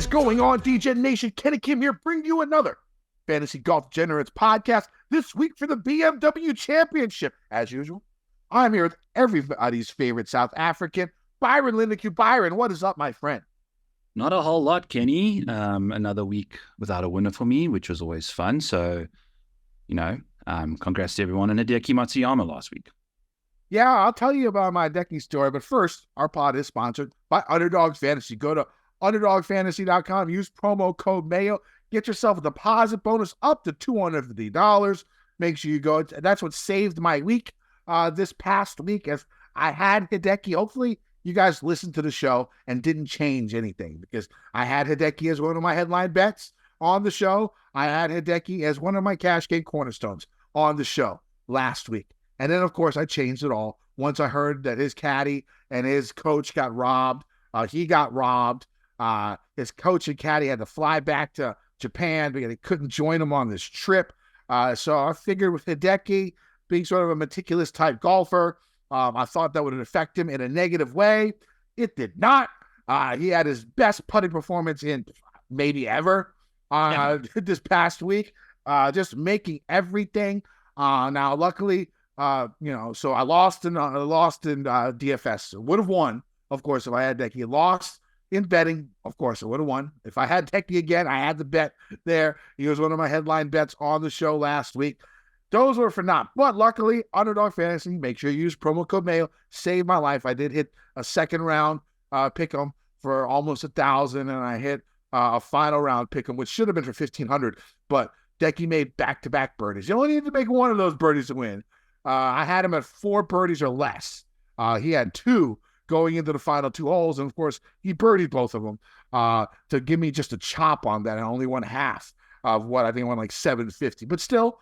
is going on, Degen Nation? Kenny Kim here, bring you another Fantasy Golf Degenerates podcast this week for the BMW Championship. As usual, I'm here with everybody's favorite South African, Byron Lindeque. Byron, what is up, my friend? Not a whole lot, Kenny. Another week without a winner for me, which was always fun. So, congrats to everyone in Hideki Matsuyama last week. Yeah, I'll tell you about my Dicky story. But first, our pod is sponsored by Underdog Fantasy. Go to underdogfantasy.com, use promo code Mayo, get yourself a deposit bonus up to $250. Make sure you go. That's what saved my week this past week, as I had Hideki. Hopefully, you guys listened to the show and didn't change anything, because I had Hideki as one of my headline bets on the show. I had Hideki as one of my cash game cornerstones on the show last week. And then, of course, I changed it all once I heard that his caddy and his coach got robbed. He got robbed. His coach and caddy had to fly back to Japan because they couldn't join him on this trip. So I figured with Hideki being sort of a meticulous type golfer, I thought that would affect him in a negative way. It did not. He had his best putting performance in maybe ever this past week, just making everything. Now, luckily, so I lost in DFS. Would have won, of course, if I had Decky. Lost in betting, of course, I would have won. If I had Decky again, I had the bet there. He was one of my headline bets on the show last week. Those were for naught. But luckily, Underdog Fantasy, make sure you use promo code Mayo. Saved my life. I did hit a second round pick 'em for almost 1,000, and I hit a final round pick 'em, which should have been for 1,500. But Decky made back-to-back birdies. You only need to make one of those birdies to win. I had him at 4 birdies or less. He had 2 going into the final 2 holes, and of course, he birdied both of them to give me just a chop on that. I only won half of what I think I won, like $750. But still,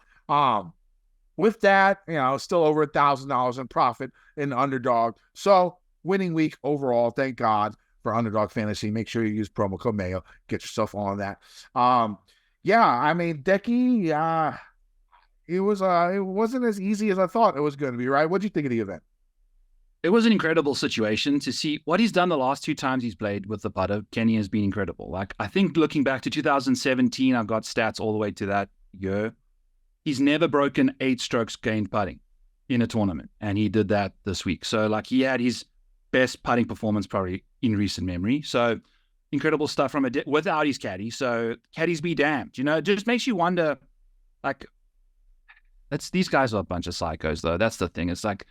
with that, still over $1,000 in profit in Underdog. So winning week overall. Thank God for Underdog Fantasy. Make sure you use promo code Mayo. Get yourself on that. Decky, it wasn't as easy as I thought it was going to be, right? What do you think of the event? It was an incredible situation to see what he's done the last 2 times he's played with the putter. Kenny has been incredible. Like, I think looking back to 2017, I've got stats all the way to that year. He's never broken 8 strokes gained putting in a tournament, and he did that this week. So, like, he had his best putting performance probably in recent memory. So, incredible stuff from without his caddy. So, caddies be damned. It just makes you wonder, like, these guys are a bunch of psychos, though. That's the thing. It's like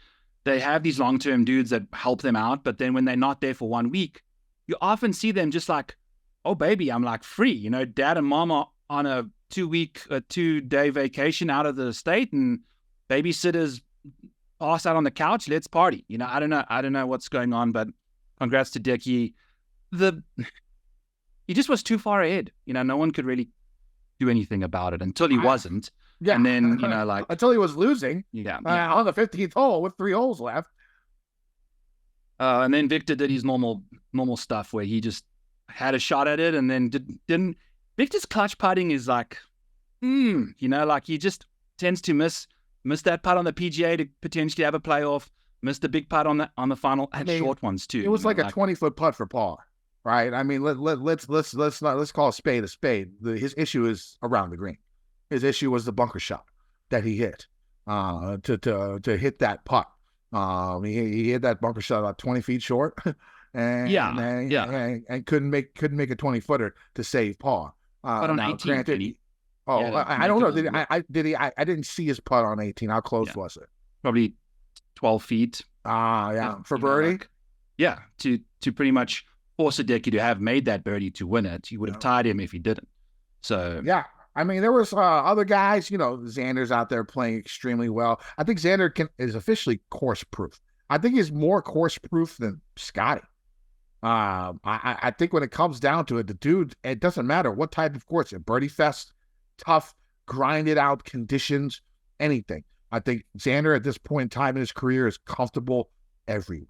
they have these long-term dudes that help them out, but then when they're not there for 1 week, you often see them just like, oh, baby, I'm like free. Dad and mom are on a 2-day vacation out of the state, and babysitters pass out on the couch. Let's party. I don't know what's going on, but congrats to Dicky. He just was too far ahead. No one could really do anything about it until he wasn't. Yeah. And then, until he was losing. Yeah. On the 15th hole with 3 holes left. And then Victor did his normal stuff where he just had a shot at it and then didn't. Victor's clutch putting is like, he just tends to miss that putt on the PGA to potentially have a playoff, miss the big putt on the final, and short ones too. It was like a 20-foot putt for par, right? I mean, let's call a spade a spade. His issue is around the green. His issue was the bunker shot that he hit to hit that putt. He hit that bunker shot about 20 feet short, and couldn't make a 20-footer to save par. But on 18, granted, I don't know. I didn't see his putt on 18. How close was it? Probably 12 feet. For birdie. To pretty much force Hideki to have made that birdie to win it. He would have tied him if he didn't. So yeah. I mean, there was other guys, Xander's out there playing extremely well. I think Xander is officially course-proof. I think he's more course-proof than Scotty. I think when it comes down to it, the dude, it doesn't matter what type of course, a birdie fest, tough, grinded out conditions, anything. I think Xander at this point in time in his career is comfortable everywhere.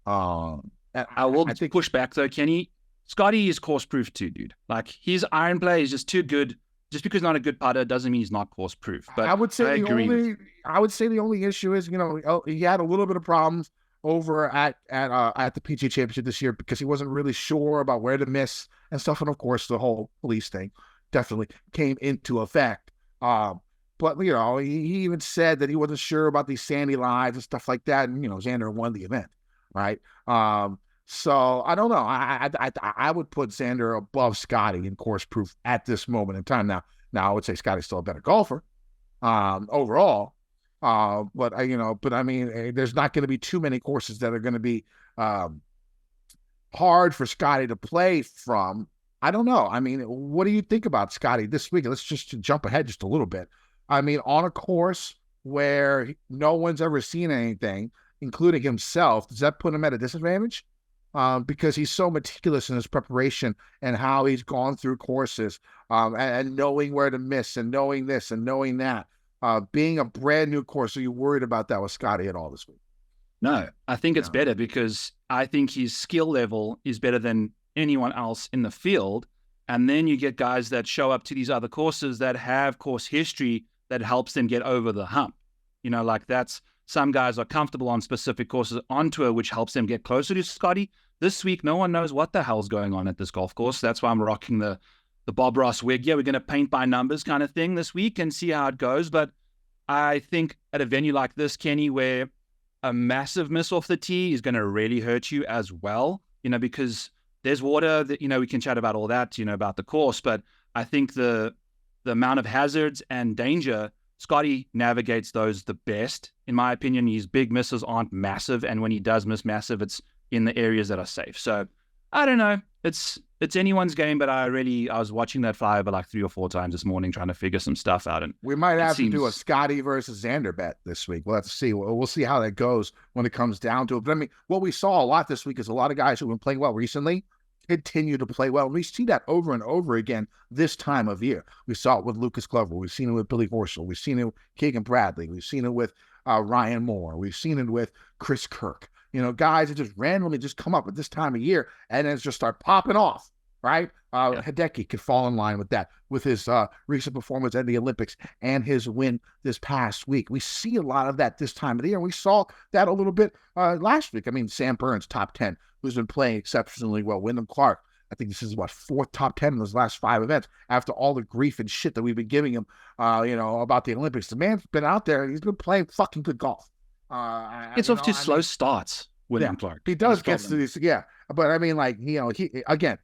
I will push back though, Kenny. Scotty is course-proof too, dude. Like, his iron play is just too good. Just because he's not a good putter doesn't mean he's not course proof. But I would say the only issue is, he had a little bit of problems over at the PGA Championship this year because he wasn't really sure about where to miss and stuff. And of course, the whole police thing definitely came into effect. But, you know, he even said that he wasn't sure about these sandy lines and stuff like that. And, you know, Xander won the event, right? So I don't know. I would put Xander above Scotty in course proof at this moment in time. Now I would say Scotty's still a better golfer overall. But I mean, there's not going to be too many courses that are going to be hard for Scotty to play from. I don't know. I mean, what do you think about Scotty this week? Let's just jump ahead just a little bit. I mean, on a course where no one's ever seen anything, including himself, does that put him at a disadvantage? Because he's so meticulous in his preparation and how he's gone through courses and knowing where to miss and knowing this and knowing that. Being a brand new course, are you worried about that with Scotty at all this week? No, I think it's better because I think his skill level is better than anyone else in the field. And then you get guys that show up to these other courses that have course history that helps them get over the hump. You know, like some guys are comfortable on specific courses on tour, which helps them get closer to Scotty. This week, no one knows what the hell's going on at this golf course. That's why I'm rocking the Bob Ross wig. Yeah, we're going to paint by numbers kind of thing this week and see how it goes. But I think at a venue like this, Kenny, where a massive miss off the tee is going to really hurt you as well, you know, because there's water that, you know, we can chat about all that, you know, about the course. But I think the amount of hazards and danger, Scotty navigates those the best. In my opinion, his big misses aren't massive. And when he does miss massive, it's in the areas that are safe. So I don't know. It's anyone's game, but I was watching that fly over like 3 or 4 times this morning trying to figure some stuff out. And we might have to do a Scotty versus Xander bet this week. We'll have to see. We'll see how that goes when it comes down to it. But I mean, what we saw a lot this week is a lot of guys who've been playing well recently continue to play well. We see that over and over again this time of year. We saw it with Lucas Glover. We've seen it with Billy Horschel. We've seen it with Keegan Bradley. We've seen it with Ryan Moore. We've seen it with Chris Kirk. You know, guys that just randomly just come up at this time of year and then just start popping off, right? Hideki could fall in line with that, with his recent performance at the Olympics and his win this past week. We see a lot of that this time of the year. We saw that a little bit last week. I mean, Sam Burns, top 10, who's been playing exceptionally well. Wyndham Clark, I think this is, 4th top 10 in those last 5 events after all the grief and shit that we've been giving him, about the Olympics. The man's been out there. He's been playing fucking good golf. It's off to slow starts, Wyndham Clark. He does get to these, but I mean, like, he again,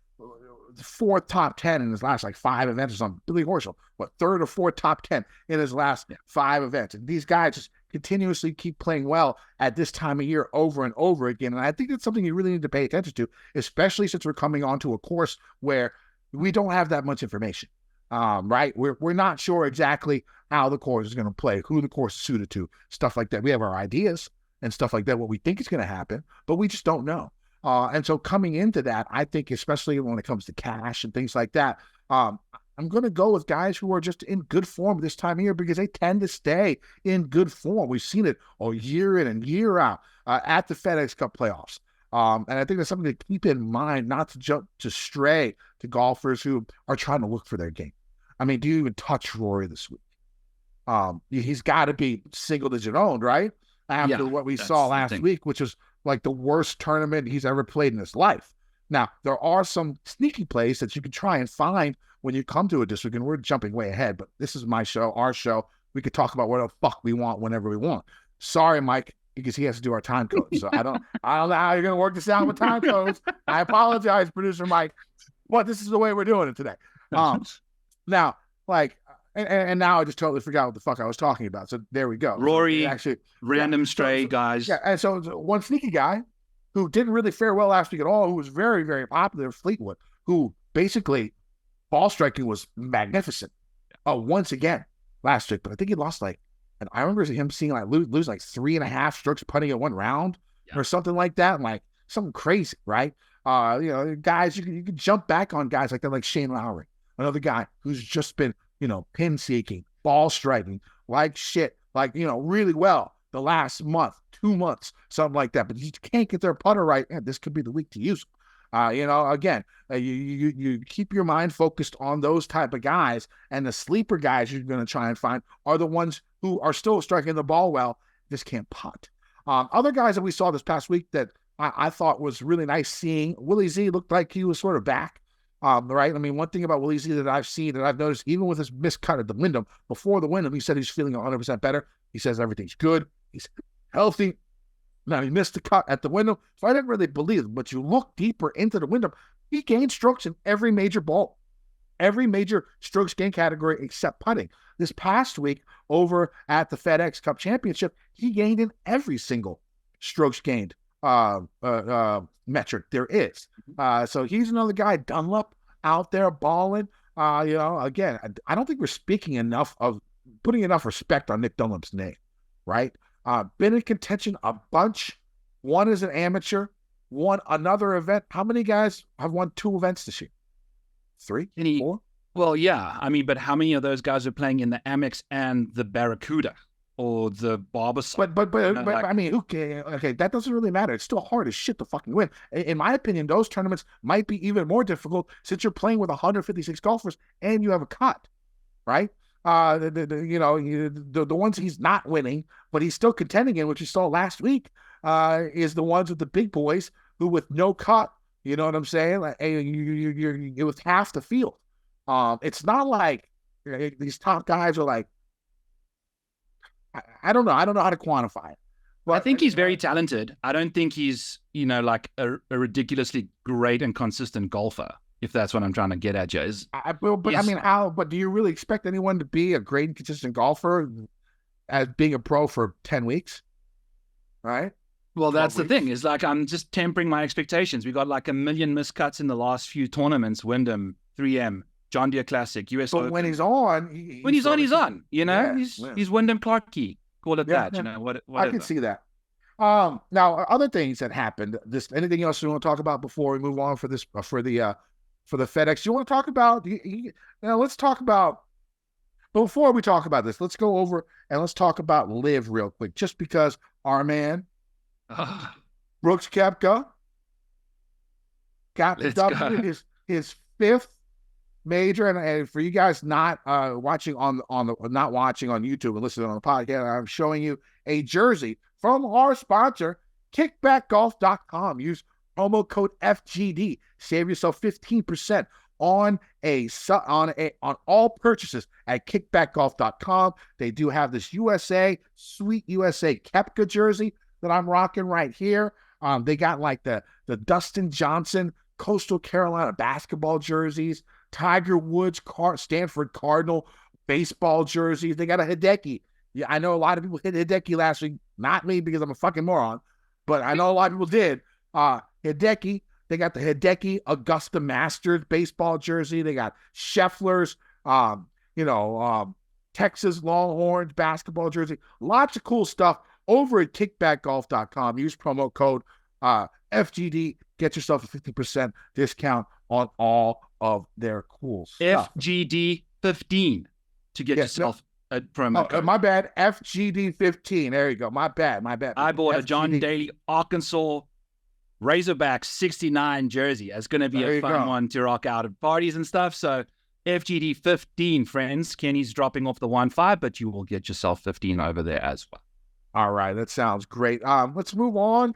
4th top 10 in his last 5 events or something. Billy Horschel, 3rd or 4th top 10 in his last 5 events. And these guys just continuously keep playing well at this time of year over and over again. And I think that's something you really need to pay attention to, especially since we're coming onto a course where we don't have that much information. Right? We're not sure exactly how the course is going to play, who the course is suited to, stuff like that. We have our ideas and stuff like that, what we think is going to happen, but we just don't know. And so coming into that, I think, especially when it comes to cash and things like that, I'm going to go with guys who are just in good form this time of year because they tend to stay in good form. We've seen it all year in and year out at the FedEx Cup playoffs. And I think that's something to keep in mind, not to stray to golfers who are trying to look for their game. I mean, do you even touch Rory this week? He's got to be single-digit owned, right? After what we saw last week, which was like the worst tournament he's ever played in his life. Now, there are some sneaky plays that you can try and find when you come to a district, and we're jumping way ahead, but this is my show, our show. We could talk about what the fuck we want whenever we want. Sorry, Mike, because he has to do our time code. So I don't know how you're going to work this out with time codes. I apologize, producer Mike, but this is the way we're doing it today. Now, and now I just totally forgot what the fuck I was talking about. So there we go. Rory, so actually, random stray guys. Yeah, and so one sneaky guy who didn't really fare well last week at all, who was very, very popular, Fleetwood, who basically ball striking was magnificent once again last week. But I think he lost and I remember him seeing lose 3.5 strokes putting in one round or something like that, and something crazy, right? Guys, you can jump back on guys like that, like Shane Lowry, another guy who's just been pin seeking, ball striking like shit, really well the last month, 2 months, something like that. But you can't get their putter right. Man, this could be the week to use them. Again, you keep your mind focused on those type of guys, and the sleeper guys you're going to try and find are the ones who are still striking the ball well, just can't putt. Other guys that we saw this past week that I thought was really nice seeing, Willie Z looked like he was sort of back. Right? I mean, one thing about Willie Z that I've seen and I've noticed, even with his miscut at the Wyndham, before the Wyndham, he said he's feeling 100% better. He says everything's good. He's healthy. Now, he missed the cut at the Wyndham, so I didn't really believe him. But you look deeper into the Wyndham, he gained strokes in every major ball, every major strokes gain category except putting. This past week over at the FedEx Cup Championship, he gained in every single strokes gained metric there is. So he's another guy, Dunlop, out there balling. Again, I don't think we're speaking enough of putting enough respect on Nick Dunlop's name, right? Been in contention a bunch. One is an amateur, won another event. How many guys have won 2 events this year? 3? 4? Well, yeah. I mean, but how many of those guys are playing in the Amex and the Barracuda or the Barbasol? But I mean, okay, that doesn't really matter. It's still hard as shit to fucking win. In my opinion, those tournaments might be even more difficult since you're playing with 156 golfers and you have a cut, right? The ones he's not winning, but he's still contending in, which you saw last week, is the ones with the big boys who with no cut. You know what I'm saying? Like, you're with half the field. It's not like these top guys are like, I don't know. I don't know how to quantify it. But I think he's very talented. I don't think he's, like a ridiculously great and consistent golfer, if that's what I'm trying to get at, Joe. But do you really expect anyone to be a great and consistent golfer as being a pro for 10 weeks? Right? Well, that's the thing. Is like I'm just tempering my expectations. We got like 1 million miscuts in the last few tournaments: Wyndham, 3M, John Deere Classic, US Open. But when he's on, he's on. He's Wyndham Clarkey. Call it that. Yeah. Whatever. I can see that. Now, other things that happened. Anything else you want to talk about before we move on for this for the FedEx? You want to talk about? Let's talk about. Before we talk about this, let's go over and let's talk about LIV real quick, just because our man. Brooks Koepka got his 5th major, and for you guys not watching on YouTube and listening on the podcast, I'm showing you a jersey from our sponsor, kickbackgolf.com. Use promo code FGD, save yourself 15% on all purchases at kickbackgolf.com. They do have this sweet USA Koepka jersey that I'm rocking right here. They got like the Dustin Johnson Coastal Carolina basketball jerseys, Tiger Woods Stanford Cardinal baseball jerseys. They got a Hideki. Yeah, I know a lot of people hit Hideki last week. Not me, because I'm a fucking moron, but I know a lot of people did. Hideki. They got the Hideki Augusta Masters baseball jersey. They got Scheffler's, Texas Longhorns basketball jersey. Lots of cool stuff over at kickbackgolf.com. Use promo code FGD. Get yourself a 50% discount on all of their cool stuff. FGD 15 to get yourself a promo code. My bad. FGD 15. There you go. My bad. I bought FGD. A John Daly Arkansas Razorbacks 69 jersey. It's going to be a fun one to rock out at parties and stuff. So FGD 15, friends. Kenny's dropping off the 1.5, but you will get yourself 15 over there as well. All right, that sounds great. Let's move on.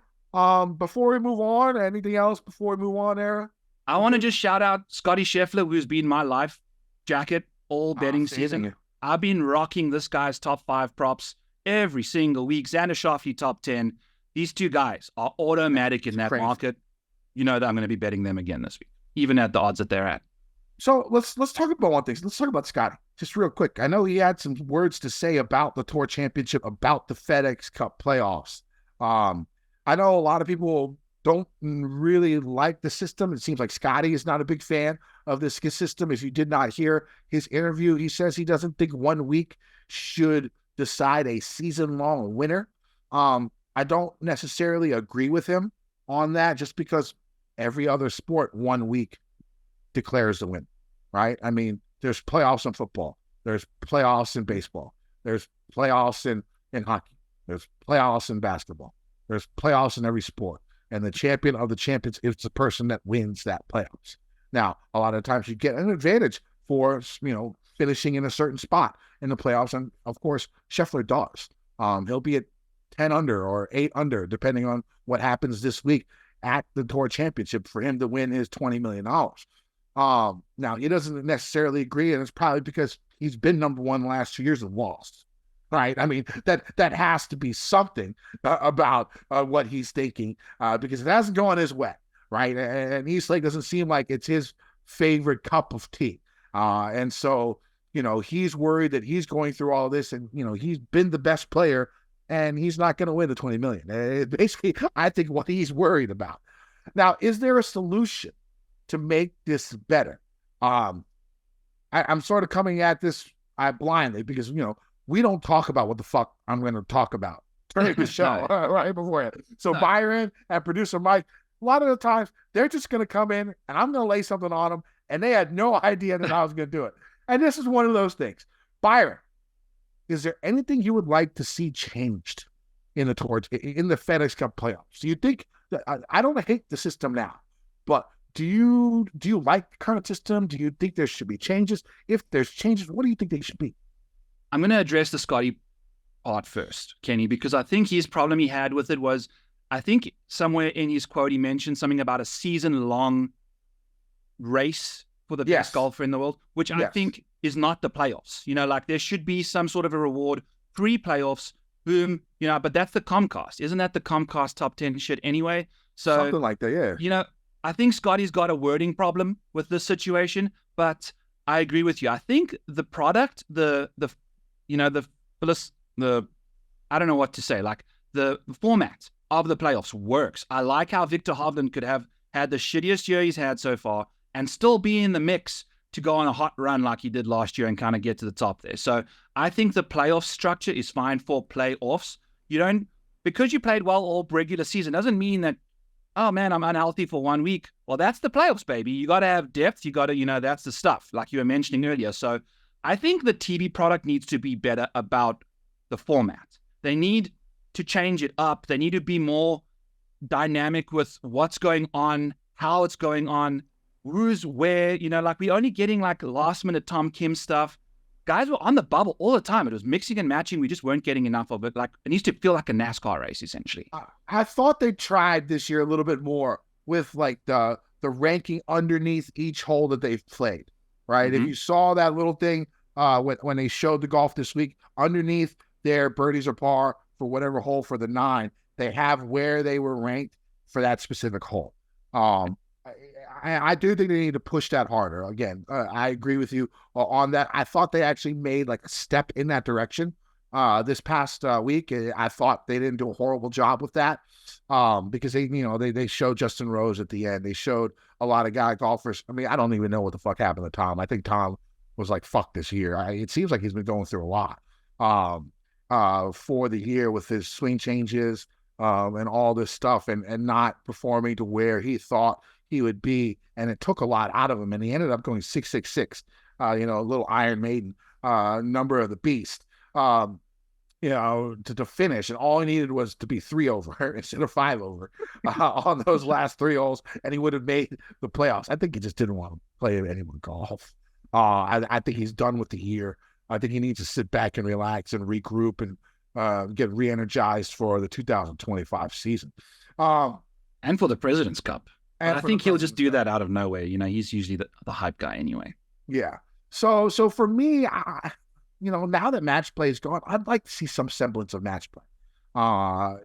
Before we move on, anything else before we move on, Era? I want to just shout out Scotty Scheffler, who's been my life jacket all betting season. I've been rocking this guy's top 5 props every single week. Xander Schauffele top 10. These 2 guys are automatic in that market. You know that I'm going to be betting them again this week, even at the odds that they're at. So let's talk about one thing. Let's talk about Scotty just real quick. I know he had some words to say about the Tour Championship, about the FedEx Cup playoffs. I know a lot of people don't really like the system. It seems like Scotty is not a big fan of this system. If you did not hear his interview, he says he doesn't think 1 week should decide a season-long winner. I don't necessarily agree with him on that, just because every other sport 1 week declares the win, right? I mean, there's playoffs in football. There's playoffs in baseball. There's playoffs in hockey. There's playoffs in basketball. There's playoffs in every sport. And the champion of the champions is the person that wins that playoffs. Now, a lot of times you get an advantage for, finishing in a certain spot in the playoffs. And of course, Scheffler does. He'll be at 10 under or 8 under, depending on what happens this week at the Tour Championship, for him to win his $20 million. Now he doesn't necessarily agree, and it's probably because he's been number one the last 2 years and lost. Right? I mean, that has to be something about what he's thinking, because it hasn't gone his way, right? And East Lake doesn't seem like it's his favorite cup of tea. And so, he's worried that he's going through all this, and, he's been the best player, and he's not going to win the $20 million. Basically, I think what he's worried about. Now, is there a solution to make this better? I'm sort of coming at this blindly because, we don't talk about what the fuck I'm going to talk about during the show right before it. So Byron and producer Mike, a lot of the times, they're just going to come in and I'm going to lay something on them, and they had no idea that I was going to do it. And this is one of those things. Byron, is there anything you would like to see changed in the FedEx Cup playoffs? Do you think that, I don't hate the system now, but do you like the current system? Do you think there should be changes? If there's changes, what do you think they should be? I'm going to address the Scotty part first, Kenny, because I think his problem he had with it was, I think somewhere in his quote, he mentioned something about a season-long race for the best golfer in the world, which I think is not the playoffs. Like there should be some sort of a reward pre-playoffs, boom, but that's the Comcast. Isn't that the Comcast top 10 shit anyway? So something like that, yeah. I think Scotty's got a wording problem with this situation, but I agree with you. I think the product, the I don't know what to say, like the format of the playoffs works. I like how Victor Hovland could have had the shittiest year he's had so far and still be in the mix to go on a hot run like he did last year and kind of get to the top there. So I think the playoff structure is fine for playoffs. Because you played well all regular season doesn't mean that, oh man, I'm unhealthy for 1 week. Well, that's the playoffs, baby. You got to have depth. You got to, that's the stuff like you were mentioning earlier. So I think the TV product needs to be better about the format. They need to change it up. They need to be more dynamic with what's going on, how it's going on, who's where, like we're only getting like last minute Tom Kim stuff. Guys were on the bubble all the time. It was mixing and matching. We just weren't getting enough of it. Like it needs to feel like a NASCAR race, essentially. I thought they tried this year a little bit more with like the ranking underneath each hole that they've played, right? Mm-hmm. If you saw that little thing when they showed the golf this week, underneath their birdies or par for whatever hole for the 9, they have where they were ranked for that specific hole. I do think they need to push that harder. Again, I agree with you on that. I thought they actually made like a step in that direction this past week. I thought they didn't do a horrible job with that because they showed Justin Rose at the end. They showed a lot of guy golfers. I mean, I don't even know what the fuck happened to Tom. I think Tom was like, fuck this year. It seems like he's been going through a lot for the year with his swing changes and all this stuff and not performing to where he thought he would be, and it took a lot out of him, and he ended up going 666, a little Iron Maiden number of the beast, to finish, and all he needed was to be 3 over instead of 5 over on those last 3 holes, and he would have made the playoffs. I think he just didn't want to play any more golf. I think he's done with the year. I think he needs to sit back and relax and regroup and get re-energized for the 2025 season. And for the President's Cup. I think he'll just do that out of nowhere. He's usually the hype guy anyway. Yeah. So for me, now that match play is gone, I'd like to see some semblance of match play. I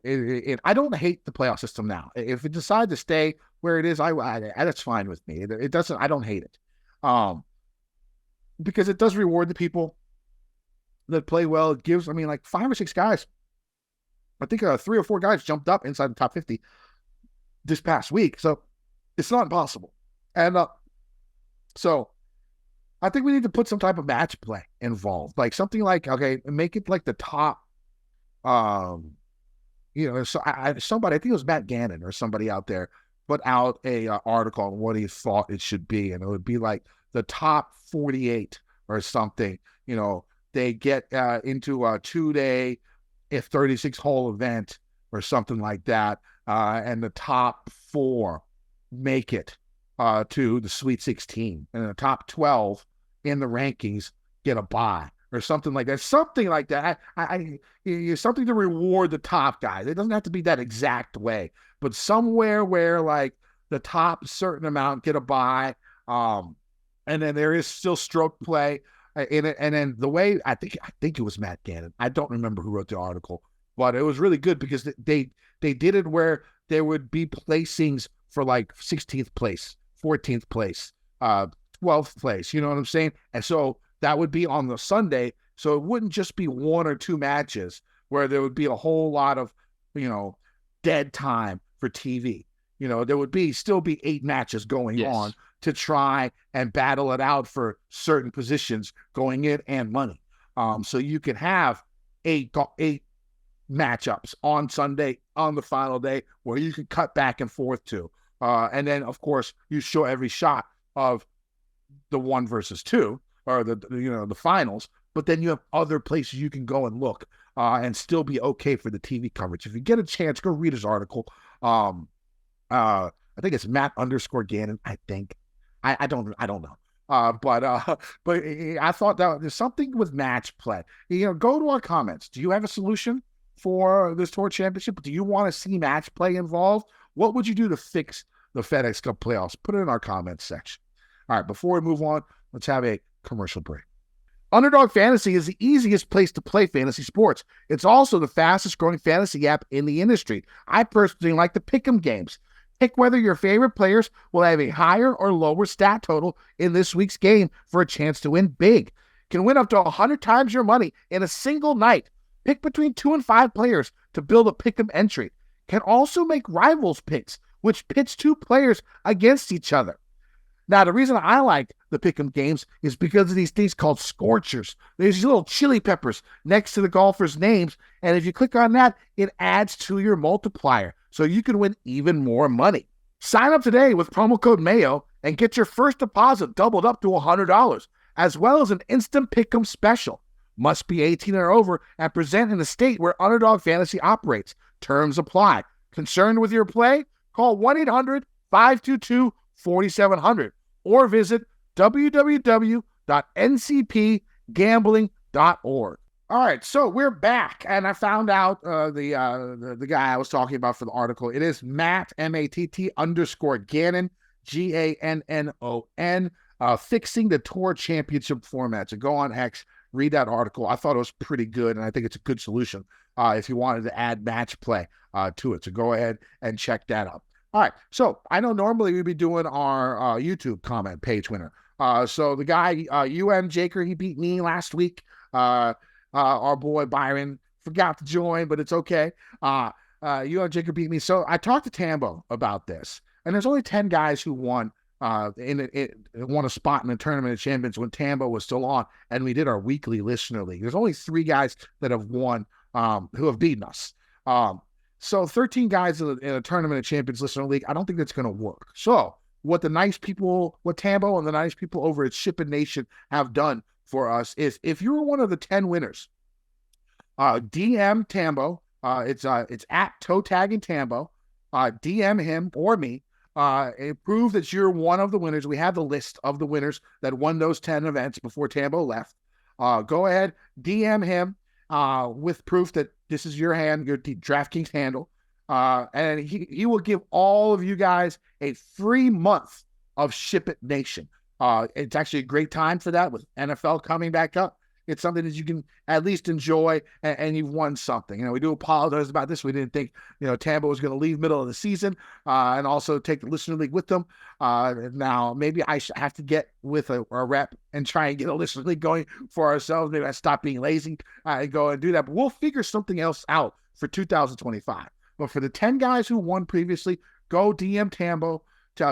don't hate the playoff system now. If it decides to stay where it is, that's fine with me. It doesn't. I don't hate it, because it does reward the people that play well. It gives. I mean, like 5 or 6 guys. I think 3 or 4 guys jumped up inside the top 50 this past week. So. It's not impossible. And so I think we need to put some type of match play involved. Like something like, okay, make it like the top, somebody, I think it was Matt Gannon or somebody out there put out a article on what he thought it should be. And it would be like the top 48 or something. They get into a 2-day, 36-hole event or something like that. And the top 4 make it to the Sweet 16, and the top 12 in the rankings get a bye or something like that. Something like that. Something to reward the top guys. It doesn't have to be that exact way, but somewhere where like the top certain amount get a bye, And then there is still stroke play in it. And then the way I think it was Matt Gannon. I don't remember who wrote the article, but it was really good because they did it where there would be placings for like 16th place, 14th place, 12th place. You know what I'm saying? And so that would be on the Sunday. So it wouldn't just be one or two matches where there would be a whole lot of, dead time for TV. There would still be 8 matches going on to try and battle it out for certain positions going in and money. So you can have eight matchups on Sunday on the final day where you can cut back and forth to. And then, of course, you show every shot of the 1 versus 2 or the finals. But then you have other places you can go and look and still be okay for the TV coverage. If you get a chance, go read his article. I think it's Matt_Gannon. I think I don't know. But I thought that there's something with match play. Go to our comments. Do you have a solution for this Tour Championship? Do you want to see match play involved? What would you do to fix the FedEx Cup playoffs? Put it in our comments section. All right, before we move on, let's have a commercial break. Underdog Fantasy is the easiest place to play fantasy sports. It's also the fastest growing fantasy app in the industry. I personally like the pick'em games. Pick whether your favorite players will have a higher or lower stat total in this week's game for a chance to win big. Can win up to 100 times your money in a single night. Pick between 2 and 5 players to build a pick'em entry. Can also make rivals picks, which pits 2 players against each other. Now, the reason I like the pick'em games is because of these things called scorchers. There's these little chili peppers next to the golfers' names, and if you click on that, it adds to your multiplier, so you can win even more money. Sign up today with promo code Mayo and get your first deposit doubled up to $100, as well as an instant pick'em special. Must be 18 or over and present in the state where Underdog Fantasy operates. Terms apply. Concerned with your play? Call 1-800-522-4700 or visit www.ncpgambling.org. All right, so we're back, and I found out the guy I was talking about for the article. It is Matt, Matt_Gannon, Gannon, fixing the Tour Championship format. So go on X, read that article. I thought it was pretty good, and I think it's a good solution if you wanted to add match play to it. So go ahead and check that out. All right, so I know normally we'd be doing our YouTube comment page winner. So the guy, Jaker, he beat me last week. Our boy Byron forgot to join, but it's okay. Jaker beat me. So I talked to Tambo about this, and there's only 10 guys who won won a spot in the Tournament of Champions when Tambo was still on, and we did our weekly listener league. There's only 3 guys that have won who have beaten us. So 13 guys in a Tournament of Champions listener league, I don't think that's going to work. So what Tambo and the nice people over at Shipping Nation have done for us is, if you're one of the 10 winners, DM Tambo. It's at toe tagging Tambo. DM him or me. Prove that you're one of the winners. We have the list of the winners that won those 10 events before Tambo left. Go ahead, DM him with proof that this is your DraftKings handle. And he will give all of you guys a free month of Ship It Nation. It's actually a great time for that with NFL coming back up. It's something that you can at least enjoy, and you've won something. We do apologize about this. We didn't think, Tambo was going to leave middle of the season and also take the listener league with them. Now, maybe I should have to get with a rep and try and get a listener league going for ourselves. Maybe I stop being lazy and go and do that. But we'll figure something else out for 2025. But for the 10 guys who won previously, go DM Tambo,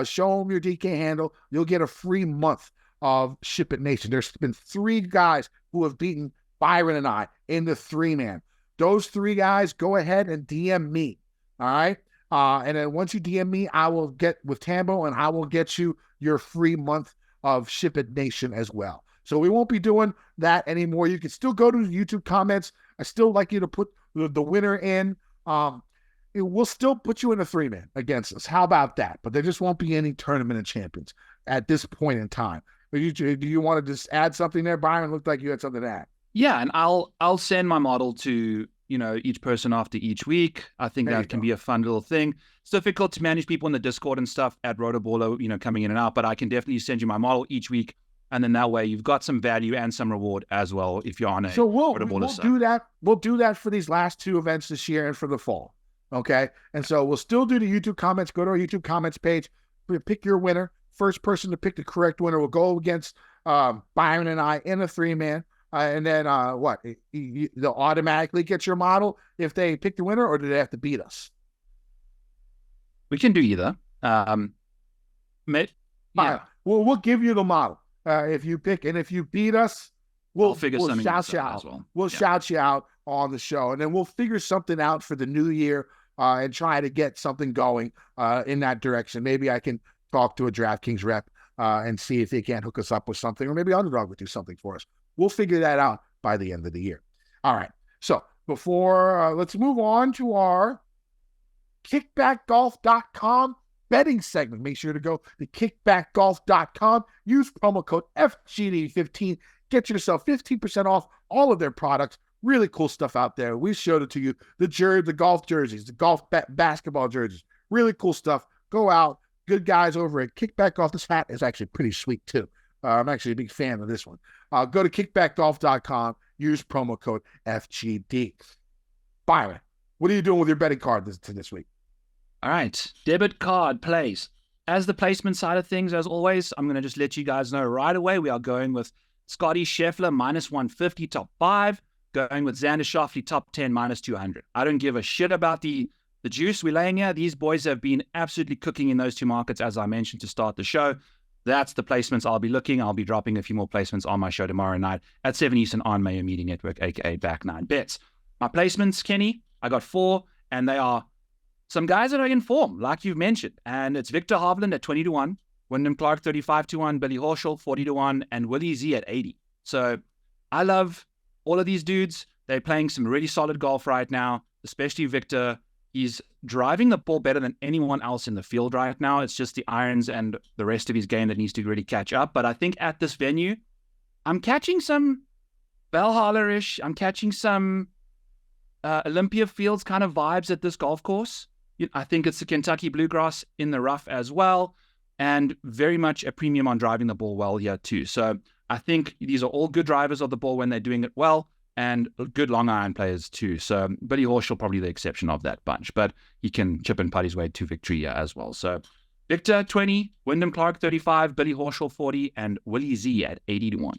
show him your DK handle. You'll get a free month of Ship It Nation. There's been 3 guys who have beaten Byron and I in the 3-man. Those 3 guys, go ahead and DM me. All right. And then once you DM me, I will get with Tambo and I will get you your free month of Ship It Nation as well. So we won't be doing that anymore. You can still go to the YouTube comments. I still like you to put the winner in. We'll still put you in a 3-man against us. How about that? But there just won't be any Tournament of Champions at this point in time. Do you want to just add something there, Byron? Looked like you had something to add. Yeah, and I'll send my model to each person after each week. I think There you that can go. be a fun little thing. It's difficult to manage people in the Discord and stuff at Rotoballer, coming in and out, but I can definitely send you my model each week. And then that way you've got some value and some reward as well if you're on a So we'll Rotoballer side. do that. We'll do that for these last 2 events this year and for the fall. Okay. And so we'll still do the YouTube comments. Go to our YouTube comments page. Pick your winner. First person to pick the correct winner will go against Byron and I in a 3-man. And then they'll automatically get your model if they pick the winner, or do they have to beat us? We can do either. We'll give you the model if you pick, and if you beat us, we'll shout you out. Well. We'll shout you out on the show, and then we'll figure something out for the new year and try to get something going in that direction. Maybe I can talk to a DraftKings rep and see if they can't hook us up with something, or maybe Underdog would do something for us. We'll figure that out by the end of the year. All right. So before, let's move on to our kickbackgolf.com betting segment. Make sure to go to kickbackgolf.com. Use promo code FGD15. Get yourself 15% off all of their products. Really cool stuff out there. We showed it to you. The golf jerseys, the golf basketball jerseys. Really cool stuff. Go out. Good guys over at Kickback Golf. This hat is actually pretty sweet too. I'm actually a big fan of this one. Go to kickbackgolf.com. Use promo code FGD. Byron, what are you doing with your betting card this week? All right. Debit card plays. As the placement side of things, as always, I'm going to just let you guys know right away. We are going with Scotty Scheffler -150 top 5. Going with Xander Schauffele top 10 -200. I don't give a shit about the juice we're laying here. These boys have been absolutely cooking in those 2 markets, as I mentioned to start the show. That's the placements I'll be looking. I'll be dropping a few more placements on my show tomorrow night at 7 Eastern on Mayo Media Network, aka Back 9 Bets. My placements, Kenny, I got 4, and they are some guys that are in form, like you've mentioned. And it's Victor Hovland at 20-1, Wyndham Clark 35-1, Billy Horschel 40-1, and Willie Z at 80. So I love all of these dudes. They're playing some really solid golf right now, especially Victor. He's driving the ball better than anyone else in the field right now. It's just the irons and the rest of his game that needs to really catch up. But I think at this venue, I'm catching some Valhalla-ish. I'm catching some Olympia Fields kind of vibes at this golf course. I think it's the Kentucky Bluegrass in the rough as well, and very much a premium on driving the ball well here too. So I think these are all good drivers of the ball when they're doing it well, and good long iron players too. So Billy Horschel probably the exception of that bunch, but he can chip and putt his way to victory here as well. So Victor 20, Wyndham Clark 35, Billy Horschel 40, and Willie Z at 80-1.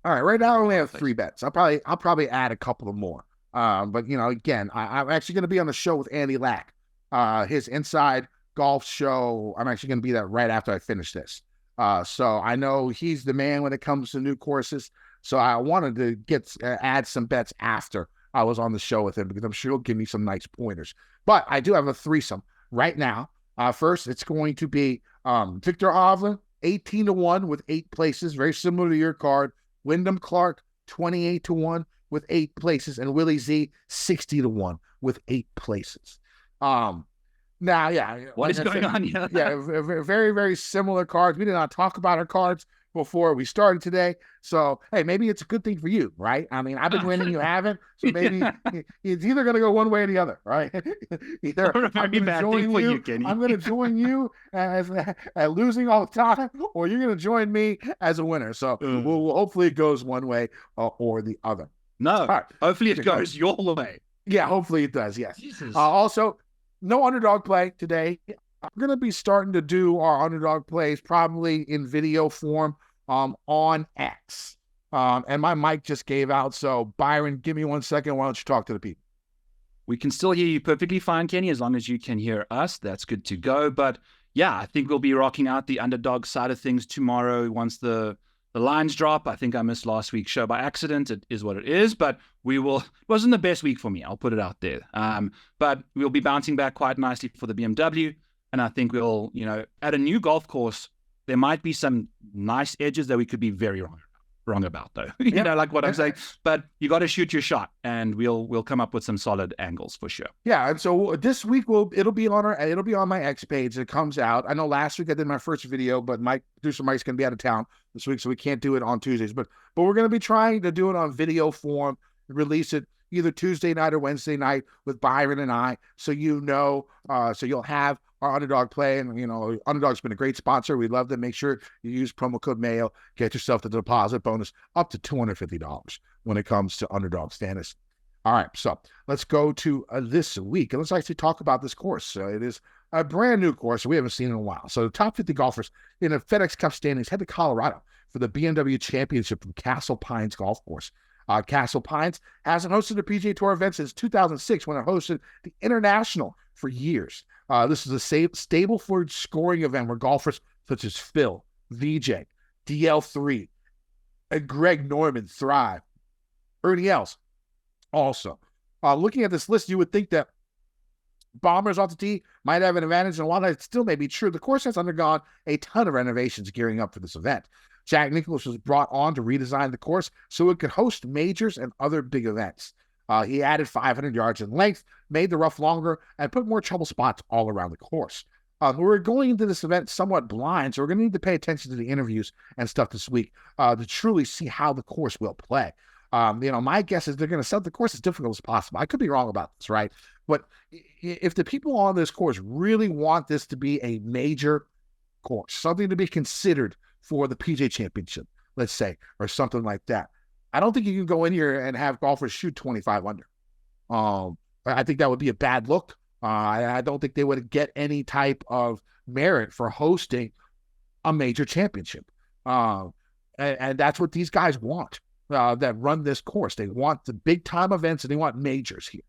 All right, right now I only have 3 bets. I'll probably add a couple of more. But again, I'm actually going to be on the show with Andy Lack, his Inside Golf show. I'm actually going to be there right after I finish this. So I know he's the man when it comes to new courses. So I wanted to add some bets after I was on the show with him, because I'm sure he'll give me some nice pointers. But I do have a threesome right now. First, it's going to be Victor Hovland, 18-1 with 8 places, very similar to your card. Wyndham Clark, 28-1 with 8 places, and Willie Z, 60-1 with 8 places. Now, yeah. What is going on here? Yeah, very, very similar cards. We did not talk about our cards before we started today. So, hey, maybe it's a good thing for you, right? I mean, I've been winning, you haven't. So maybe it's either going to go one way or the other, right? Either I'm going to join you, I'm going to join you as losing all the time, or you're going to join me as a winner. So we'll hopefully it goes one way or the other. No, right. Hopefully it goes your way. Yeah, hopefully it does, yes. Also, no underdog play today. I'm going to be starting to do our underdog plays probably in video form on X. And my mic just gave out. So, Byron, give me 1 second. Why don't you talk to the people? We can still hear you perfectly fine, Kenny, as long as you can hear us. That's good to go. But yeah, I think we'll be rocking out the underdog side of things tomorrow once the lines drop. I think I missed last week's show by accident. It is what it is, but it wasn't the best week for me. I'll put it out there. But we'll be bouncing back quite nicely for the BMW. And I think we'll, at a new golf course, there might be some nice edges that we could be very wrong about, though. You know, like what I'm saying. But you got to shoot your shot, and we'll come up with some solid angles for sure. Yeah, and so this week it'll be on my X page. It comes out. I know last week I did my first video, but my producer Mike's gonna be out of town this week, so we can't do it on Tuesdays. But we're gonna be trying to do it on video form, release it either Tuesday night or Wednesday night with Byron and I. So so you'll have our underdog play. And, Underdog's been a great sponsor. We love them. Make sure you use promo code Mayo. Get yourself the deposit bonus up to $250 when it comes to Underdog Fantasy. All right, so let's go to this week. And let's actually talk about this course. It is a brand new course we haven't seen in a while. So the top 50 golfers in the FedEx Cup standings head to Colorado for the BMW Championship from Castle Pines Golf Course. Castle Pines hasn't hosted a PGA Tour event since 2006 when it hosted the International for years. This is a Stableford scoring event where golfers such as Phil, VJ, DL3, and Greg Norman thrive. Ernie Els also. Looking at this list, you would think that bombers off the tee might have an advantage, and while that still may be true, the course has undergone a ton of renovations gearing up for this event. Jack Nicklaus was brought on to redesign the course so it could host majors and other big events. He added 500 yards in length, made the rough longer, and put more trouble spots all around the course. We're going into this event somewhat blind, so we're going to need to pay attention to the interviews and stuff this week to truly see how the course will play. My guess is they're going to set the course as difficult as possible. I could be wrong about this, right? But if the people on this course really want this to be a major course, something to be considered for the PGA Championship, let's say, or something like that, I don't think you can go in here and have golfers shoot 25 under. I think that would be a bad look. I don't think they would get any type of merit for hosting a major championship. And that's what these guys want that run this course. They want the big time events and they want majors here.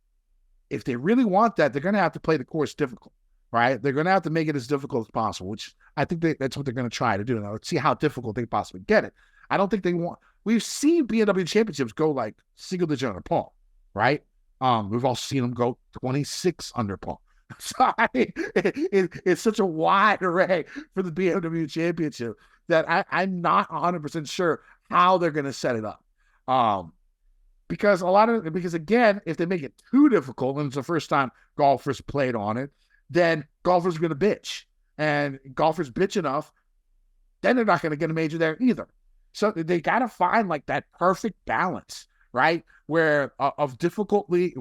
If they really want that, they're going to have to play the course difficult, right? They're going to have to make it as difficult as possible, which I think that's what they're going to try to do. Now, let's see how difficult they possibly get it. I don't think they want. We've seen BMW Championships go like single digit under par, right? We've all seen them go 26 under par. So it's such a wide array for the BMW Championship that I'm not 100% sure how they're going to set it up. Because again, if they make it too difficult and it's the first time golfers played on it, then golfers are going to bitch. And golfers bitch enough, then they're not going to get a major there either. So they got to find like that perfect balance, right? Where of difficulty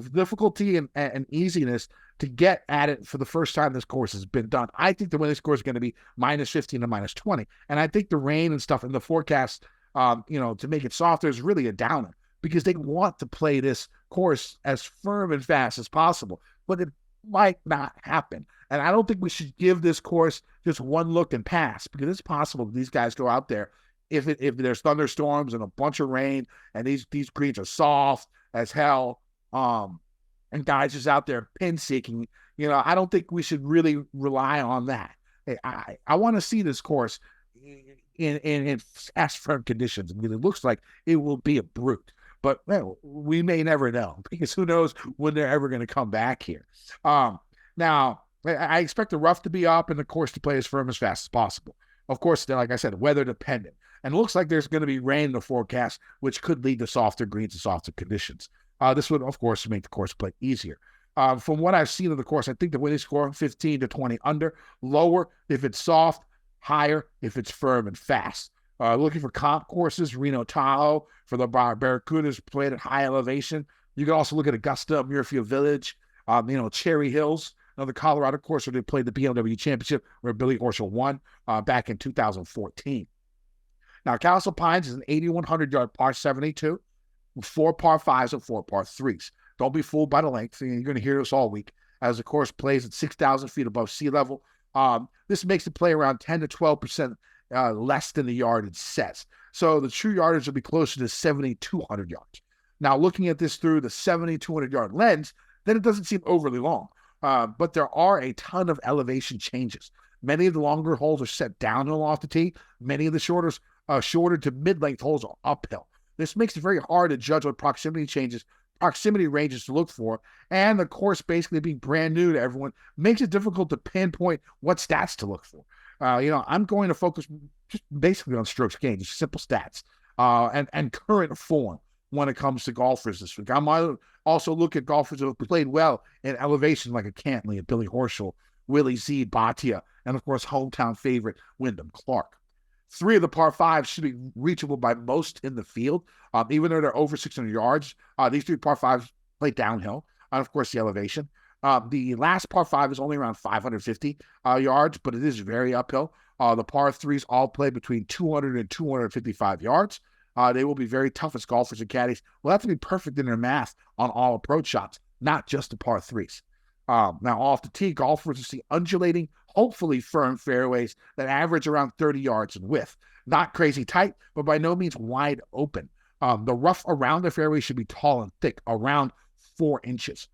and easiness to get at it for the first time this course has been done. I think the winning score is going to be -15 to -20. And I think the rain and stuff in the forecast, to make it softer is really a downer because they want to play this course as firm and fast as possible. But it might not happen. And I don't think we should give this course just one look and pass because it's possible that these guys go out there if there's thunderstorms and a bunch of rain and these greens are soft as hell, and guys just out there pin seeking, I don't think we should really rely on that. I want to see this course in fast firm conditions. I mean, it looks like it will be a brute, but we may never know because who knows when they're ever going to come back here. Now, I expect the rough to be up and the course to play as firm as fast as possible. Of course, like I said, weather dependent. And it looks like there's going to be rain in the forecast, which could lead to softer greens and softer conditions. This would, of course, make the course play easier. From what I've seen of the course, I think the winning score 15 to 20 under, lower if it's soft, higher if it's firm and fast. Looking for comp courses, Reno Tahoe for the Barracudas played at high elevation. You can also look at Augusta, Muirfield Village, Cherry Hills, another Colorado course where they played the BMW Championship where Billy Horschel won back in 2014. Now, Castle Pines is an 8,100-yard par 72 with 4 par 5s and 4 par 3s. Don't be fooled by the length. You're going to hear this all week as the course plays at 6,000 feet above sea level. This makes it play around 10 to 12% less than the yardage says. So the true yardage will be closer to 7,200 yards. Now, looking at this through the 7,200-yard lens, then it doesn't seem overly long. But there are a ton of elevation changes. Many of the longer holes are set downhill off the tee. Many of the shorter to mid-length holes are uphill. This makes it very hard to judge what proximity ranges to look for, and the course basically being brand new to everyone makes it difficult to pinpoint what stats to look for. I'm going to focus just basically on strokes gained, just simple stats, and current form when it comes to golfers this week. I might also look at golfers who have played well in elevation like a Cantley, a Billy Horschel, Willie Z, Bhatia, and of course hometown favorite Wyndham Clark. 3 of the par 5s should be reachable by most in the field, even though they're over 600 yards. These 3 par 5s play downhill. And of course, the elevation. The last par 5 is only around 550 yards, but it is very uphill. The par 3s all play between 200 and 255 yards. They will be very tough as golfers and caddies. Will have to be perfect in their math on all approach shots, not just the par 3s. Now, off the tee, golfers will see undulating, hopefully firm fairways that average around 30 yards in width. Not crazy tight, but by no means wide open. The rough around the fairway should be tall and thick, around 4 inches.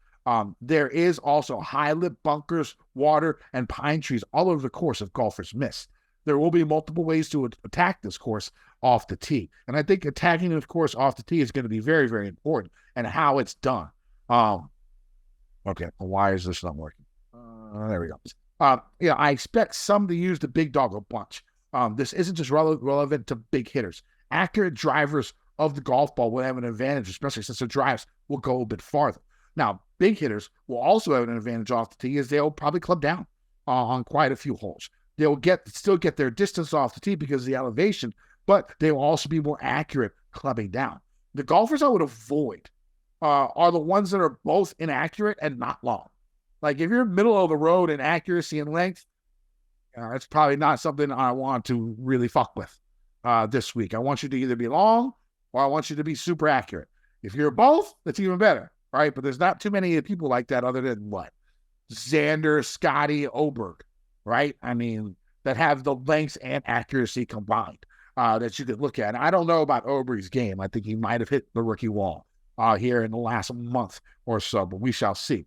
There is also high lip bunkers, water, and pine trees all over the course if golfers miss. There will be multiple ways to attack this course off the tee. And I think attacking the course off the tee is going to be very, very important, and how it's done. Okay, why is this not working? There we go. I expect some to use the big dog a bunch. This isn't just relevant to big hitters. Accurate drivers of the golf ball will have an advantage, especially since the drives will go a bit farther. Now, big hitters will also have an advantage off the tee, as they'll probably club down on quite a few holes. They will still get their distance off the tee because of the elevation, but they will also be more accurate clubbing down. The golfers I would avoid are the ones that are both inaccurate and not long. Like if you're middle of the road in accuracy and length, it's probably not something I want to really fuck with this week. I want you to either be long or I want you to be super accurate. If you're both, that's even better, right? But there's not too many people like that other than what? Xander, Scotty, Oberg, right? I mean, that have the length and accuracy combined that you could look at. And I don't know about Oberg's game. I think he might have hit the rookie wall here in the last month or so, but we shall see.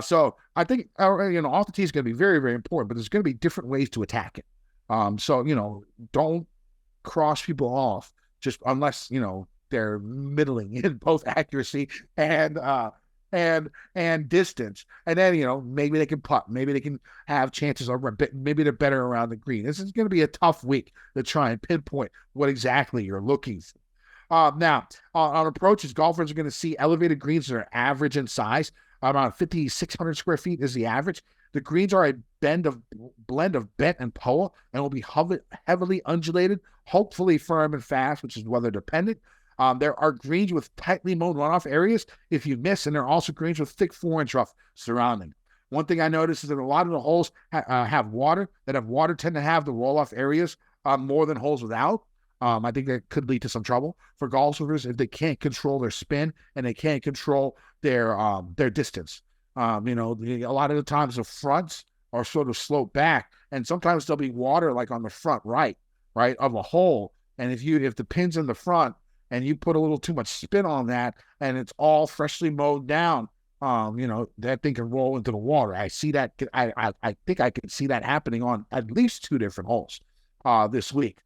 So I think, off the tee is going to be very, very important, but there's going to be different ways to attack it. So, don't cross people off just unless, they're middling in both accuracy and distance. And then, maybe they can putt. Maybe they can have chances of, maybe they're better around the green. This is going to be a tough week to try and pinpoint what exactly you're looking for. Now, on approaches, golfers are going to see elevated greens that are average in size. Around 5,600 square feet is the average. The greens are a blend of bent and poa, and will be heavily undulated, hopefully firm and fast, which is weather dependent. There are greens with tightly mowed runoff areas if you miss, and there are also greens with thick 4-inch rough surrounding. One thing I noticed is that a lot of the holes have water tend to have the roll-off areas more than holes without. I think that could lead to some trouble for golfers if they can't control their spin and they can't control their distance. A lot of the times the fronts are sort of sloped back, and sometimes there'll be water like on the front right of a hole. And if the pin's in the front and you put a little too much spin on that and it's all freshly mowed down, that thing can roll into the water. I see that. I think I can see that happening on at least 2 different holes this week.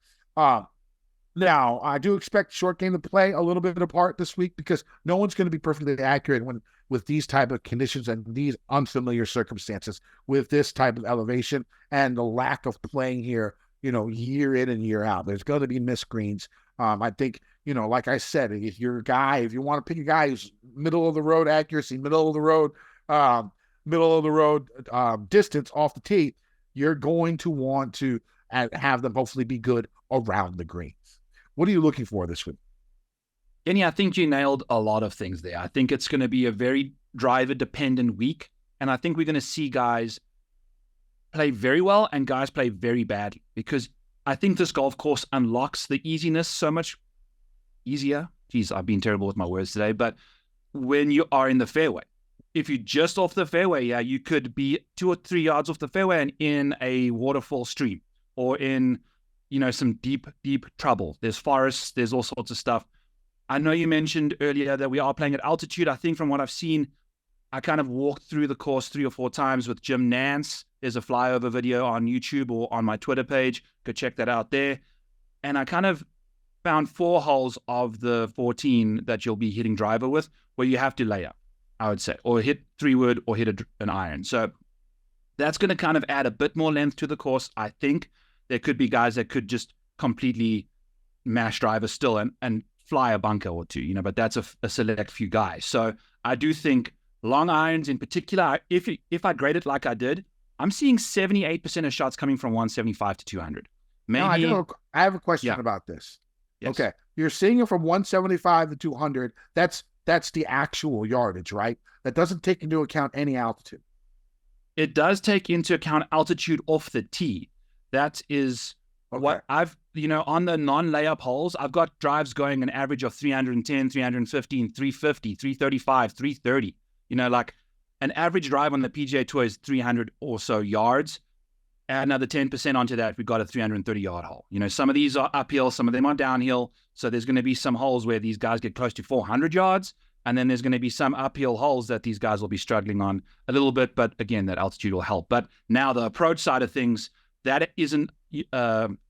Now, I do expect short game to play a little bit apart this week because no one's going to be perfectly accurate with these type of conditions and these unfamiliar circumstances with this type of elevation and the lack of playing here, year in and year out. There's going to be missed greens. I think, like I said, if you want to pick a guy who's middle of the road accuracy, middle of the road distance off the tee, you're going to want to have them hopefully be good around the greens. What are you looking for this week? Kenny, I think you nailed a lot of things there. I think it's going to be a very driver-dependent week, and I think we're going to see guys play very well and guys play very badly because I think this golf course unlocks the easiness so much easier. Geez, I've been terrible with my words today, but when you are in the fairway, if you're just off the fairway, you could be 2 or 3 yards off the fairway and in a waterfall stream or in some deep, deep trouble. There's forests, there's all sorts of stuff. I know you mentioned earlier that we are playing at altitude. I think from what I've seen, I kind of walked through the course 3 or 4 times with Jim Nance. There's a flyover video on YouTube or on my Twitter page. Go check that out there. And I kind of found 4 holes of the 14 that you'll be hitting driver with where you have to lay up, I would say, or hit 3-wood or hit an iron. So that's going to kind of add a bit more length to the course, I think. There could be guys that could just completely mash driver still and fly a bunker or 2, but that's a select few guys. So I do think long irons in particular, if I grade it like I did, I'm seeing 78% of shots coming from 175 to 200. Maybe. No, I have a question about this. Yes. Okay. You're seeing it from 175 to 200. That's that's the actual yardage, right? That doesn't take into account any altitude. It does take into account altitude off the tee. That is what I've, on the non-layup holes, I've got drives going an average of 310, 315, 350, 335, 330. Like an average drive on the PGA Tour is 300 or so yards. Add another 10% onto that, we've got a 330-yard hole. Some of these are uphill, some of them are downhill. So there's going to be some holes where these guys get close to 400 yards. And then there's going to be some uphill holes that these guys will be struggling on a little bit. But again, that altitude will help. But now the approach side of things, that isn't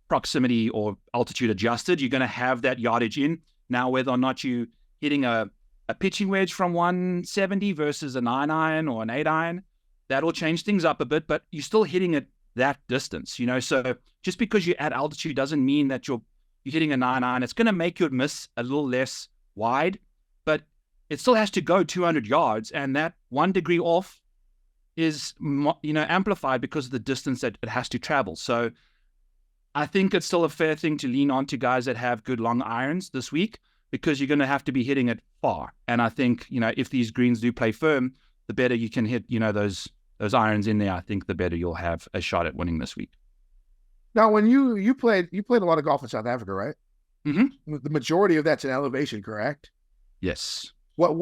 proximity or altitude adjusted. You're going to have that yardage in. Now, whether or not you hitting a pitching wedge from 170 versus a 9-iron or an 8-iron, that'll change things up a bit. But you're still hitting it that distance, so just because you add altitude doesn't mean that you're hitting a 9-iron. It's going to make your miss a little less wide, but it still has to go 200 yards, and that 1 degree off is amplified because of the distance that it has to travel. So I think it's still a fair thing to lean on to guys that have good long irons this week, because you're going to have to be hitting it far. And I think if these greens do play firm, the better you can hit those irons in there, I think the better you'll have a shot at winning this week. Now, when you played a lot of golf in South Africa, right? Mm-hmm. The majority of that's in elevation, correct? Yes. What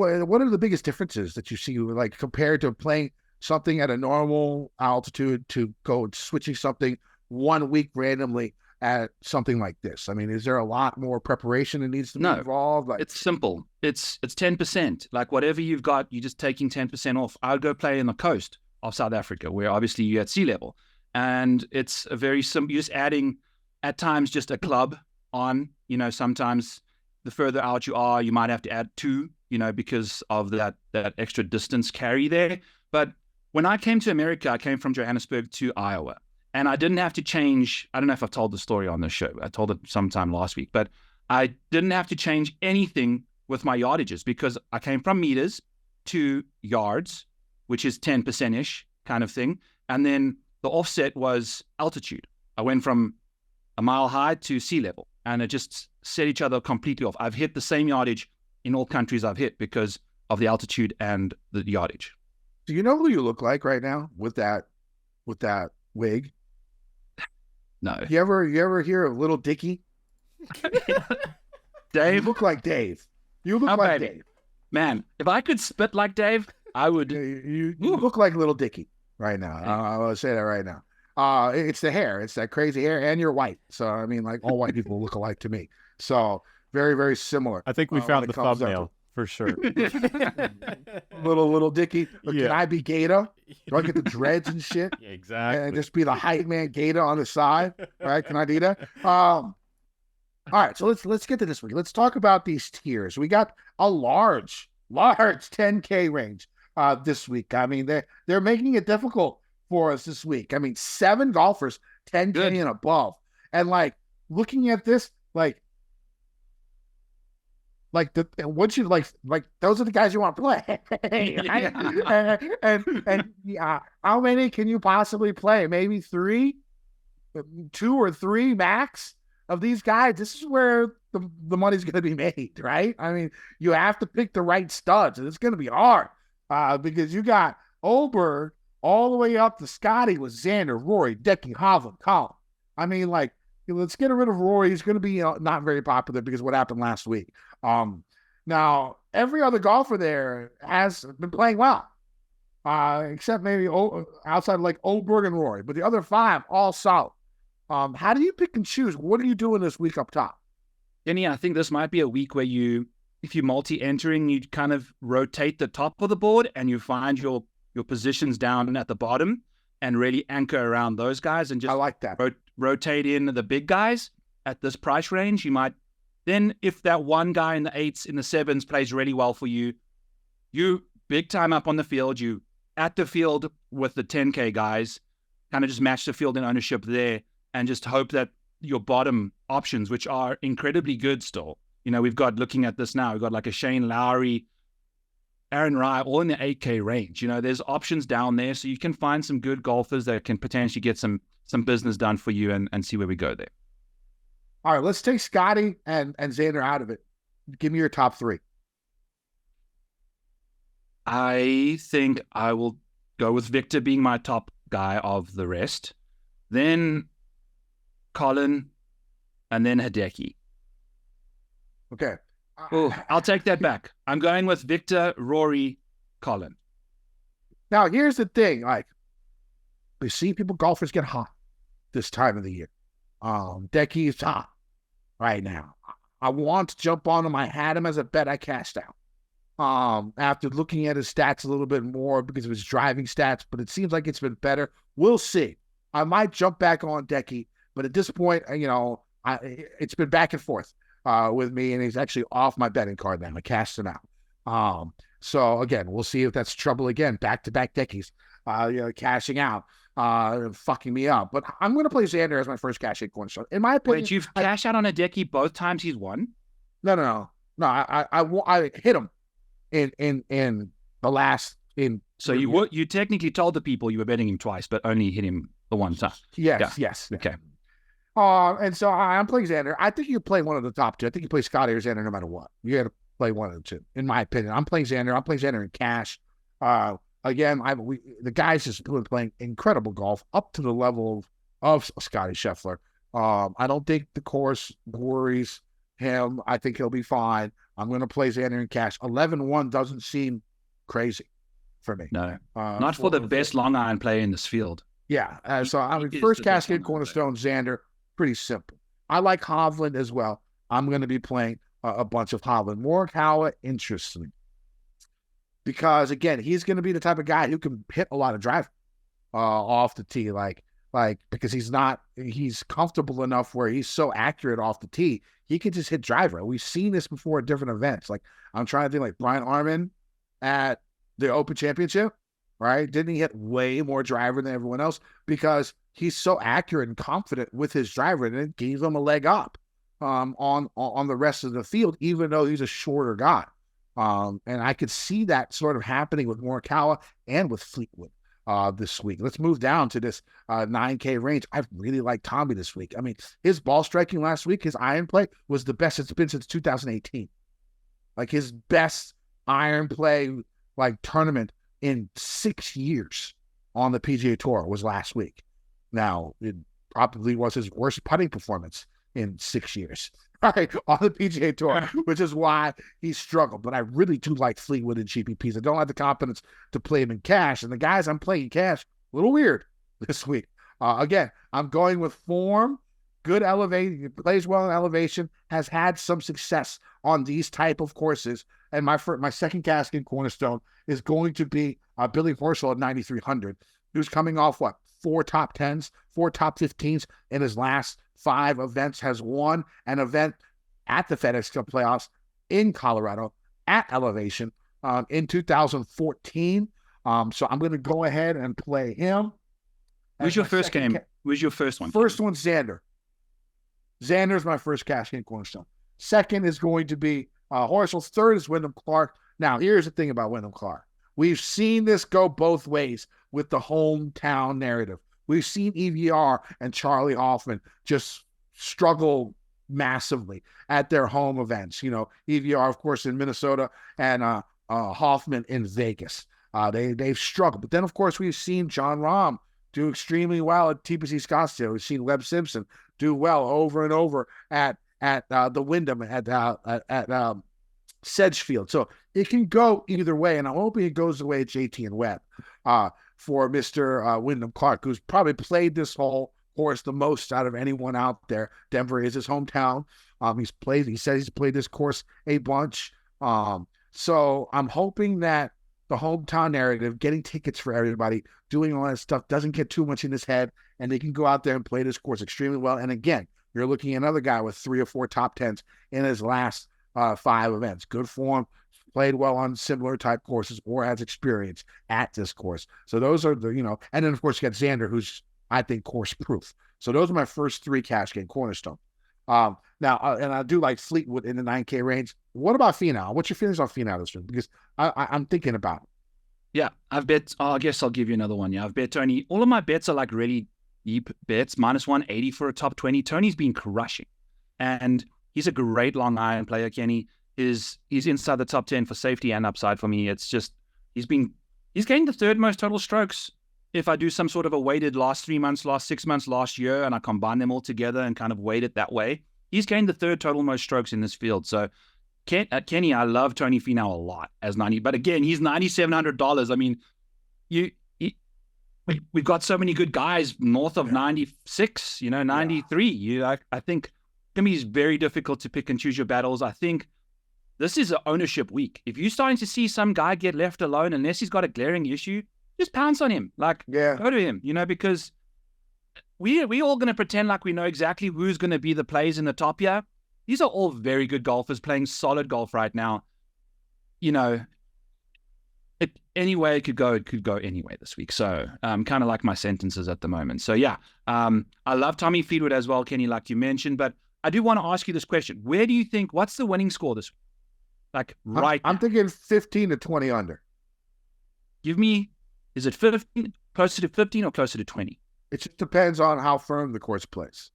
are the biggest differences that you see, like compared to playing something at a normal altitude to go switching something 1 week randomly at something like this? I mean, is there a lot more preparation that needs to be involved? It's simple. It's 10%. Like whatever you've got, you're just taking 10% off. I'll go play in the coast of South Africa, where obviously you're at sea level. And it's a very simple, you're just adding at times just a club on, sometimes the further out you are, you might have to add 2, because of that extra distance carry there. But when I came to America, I came from Johannesburg to Iowa, and I didn't have to change. I don't know if I've told the story on the show. I told it sometime last week, but I didn't have to change anything with my yardages, because I came from meters to yards, which is 10%-ish kind of thing. And then the offset was altitude. I went from a mile high to sea level, and it just set each other completely off. I've hit the same yardage in all countries I've hit because of the altitude and the yardage. Do you know who you look like right now with that wig? No. You ever hear of Little Dicky? Dave? You look like Dave. You look like Dave. Man, if I could spit like Dave, I would. You look like Little Dicky right now. I'll say that right now. It's the hair. It's that crazy hair, and you're white. So, I mean, like, all white people look alike to me. So, very, very similar. I think we found the thumbnail for sure. little Dicky. Can I be Gator? Do I get the dreads and shit? Yeah, exactly. And just be the hype man Gator on the side? Right? Can I do that? All right. So, let's get to this week. Let's talk about these tiers. We got a large 10K range this week. I mean, they're making it difficult for us this week. I mean, 7 golfers, 10K and above. And like looking at this, like those are the guys you want to play. and how many can you possibly play? Maybe 2 or 3 max of these guys. This is where the money's going to be made, right? I mean, you have to pick the right studs, and it's going to be hard because you got Oberg all the way up to Scotty with Xander, Rory, Dicky, Hovland, Colin. I mean, like, let's get rid of Rory. He's going to be not very popular because of what happened last week. Now, every other golfer there has been playing well, except maybe outside of like Oberg and Rory. But the other 5, all solid. How do you pick and choose? What are you doing this week up top? Denny, I think this might be a week where if you're multi-entering, you kind of rotate the top of the board and you find your positions down at the bottom and really anchor around those guys and just I like that. Rotate in the big guys at this price range. You might then, if that one guy in the 8s, in the 7s plays really well for you, you big time up on the field, you at the field with the 10K guys, kind of just match the field in ownership there and just hope that your bottom options, which are incredibly good still, we've got, looking at this now, we've got like a Shane Lowry, Aaron Rye, all in the 8K range. There's options down there, so you can find some good golfers that can potentially get some business done for you and see where we go there. All right, let's take Scotty and Xander out of it. Give me your top 3. I think I will go with Victor being my top guy of the rest. Then Colin, and then Hideki. Okay. Oh, I'll take that back. I'm going with Victor, Rory, Colin. Now, here's the thing. Like, we see golfers get hot this time of the year. Decky is hot right now. I want to jump on him. I had him as a bet. I cashed out. After looking at his stats a little bit more because of his driving stats, but it seems like it's been better. We'll see. I might jump back on Decky, but at this point, it's been back and forth with me, and he's actually off my betting card now. I cashed him out. So again, we'll see if that's trouble again. Back-to-back Deckies, cashing out, fucking me up. But I'm going to play Xander as my first cash-in cornerstone. In my opinion, wait, you've cashed out on Hideki both times he's won? No. I hit him in the last in. So you technically told the people you were betting him twice, but only hit him the one time. Yes. Okay. And so I'm playing Xander. I think you play one of the top two. I think you play Scotty or Xander no matter what. You got to play one of the two, in my opinion. I'm playing Xander. I'm playing Xander in cash. Again, the guys just been playing incredible golf up to the level of Scotty Scheffler. I don't think the course worries him. I think he'll be fine. I'm going to play Xander in cash. 11-1 doesn't seem crazy for me. No, not for the best long iron player in this field. Yeah. So first cascade cornerstone, Xander, pretty simple. I like Hovland as well. I'm going to be playing a bunch of Hovland. Morikawa, interesting. Because, again, he's going to be the type of guy who can hit a lot of drive off the tee. Because he's comfortable enough where he's so accurate off the tee, he can just hit driver. We've seen this before at different events. Like, I'm trying to think like Brian Arman at the Open Championship, right? Didn't he hit way more driver than everyone else? Because he's so accurate and confident with his driver, and it gave him a leg up on the rest of the field, even though he's a shorter guy. And I could see that sort of happening with Morikawa and with Fleetwood this week. Let's move down to this 9K range. I really like Tommy this week. I mean, his ball striking last week, his iron play was the best it's been since 2018. Like his best iron play tournament in 6 years on the PGA Tour was last week. Now, it probably was his worst putting performance in 6 years, right, on the PGA Tour, which is why he struggled. But I really do like Fleetwood and GPPs. I don't have the confidence to play him in cash. And the guys I'm playing cash, a little weird this week. Again, I'm going with form, good elevation, plays well in elevation, has had some success on these type of courses. And my second casket cornerstone is going to be Billy Horschel at 9,300, who's coming off, 4 top 10s, 4 top 15s in his last 5 events, has won an event at the FedEx Cup playoffs in Colorado at elevation in 2014. So I'm going to go ahead and play him. Who's your first game? Who's your first one? First one's Xander. Xander's my first cash game cornerstone. Second is going to be Horschel. Third is Wyndham Clark. Now, here's the thing about Wyndham Clark. We've seen this go both ways with the hometown narrative. We've seen EVR and Charlie Hoffman just struggle massively at their home events. EVR, of course, in Minnesota, and Hoffman in Vegas. They've struggled. But then, of course, we've seen John Rahm do extremely well at TPC Scottsdale. We've seen Webb Simpson do well over and over at the Wyndham, at Sedgefield. So it can go either way, and I'm hoping it goes the way of JT and Webb for Mr. Wyndham Clark, who's probably played this whole course the most out of anyone out there. Denver is his hometown. He says he's played this course a bunch. So I'm hoping that the hometown narrative, getting tickets for everybody, doing all that stuff doesn't get too much in his head, and they can go out there and play this course extremely well. And again, you're looking at another guy with 3 or 4 top 10s in his last 5 events. Good form, played well on similar type courses, or has experience at this course. So those are the, and then of course you got Xander, who's, I think, course proof. So those are my first 3 cash game cornerstone. Now, and I do like Fleetwood in the 9K range. What about Finau? What's your feelings on Finau this week? Because I'm thinking about it. Yeah, I've bet. I guess I'll give you another one. Yeah, I've bet Tony. All of my bets are really deep bets. -180 for a top 20. Tony's been crushing, and he's a great long iron player. Kenny is inside the top 10 for safety and upside for me. It's just He's gained the third most total strokes. If I do some sort of a weighted last 3 months, last 6 months, last year, and I combine them all together and kind of weight it that way, he's gained the third total most strokes in this field. So Kenny, I love Tony Finau a lot as 90, but again, he's $9,700. I mean, we've got so many good guys north of 96, 93. I think it's going to be very difficult to pick and choose your battles. I think this is an ownership week. If you're starting to see some guy get left alone, unless he's got a glaring issue, just pounce on him. Go to him, because we all going to pretend like we know exactly who's going to be the plays in the top here. These are all very good golfers playing solid golf right now. Anyway it could go anyway this week. So kind of like my sentences at the moment. So yeah, I love Tommy Fleetwood as well, Kenny, like you mentioned. But I do want to ask you this question. Where do you think, what's the winning score this week? I'm thinking 15 to 20 under. Give me, is it 15, closer to 15 or closer to 20? It just depends on how firm the course plays.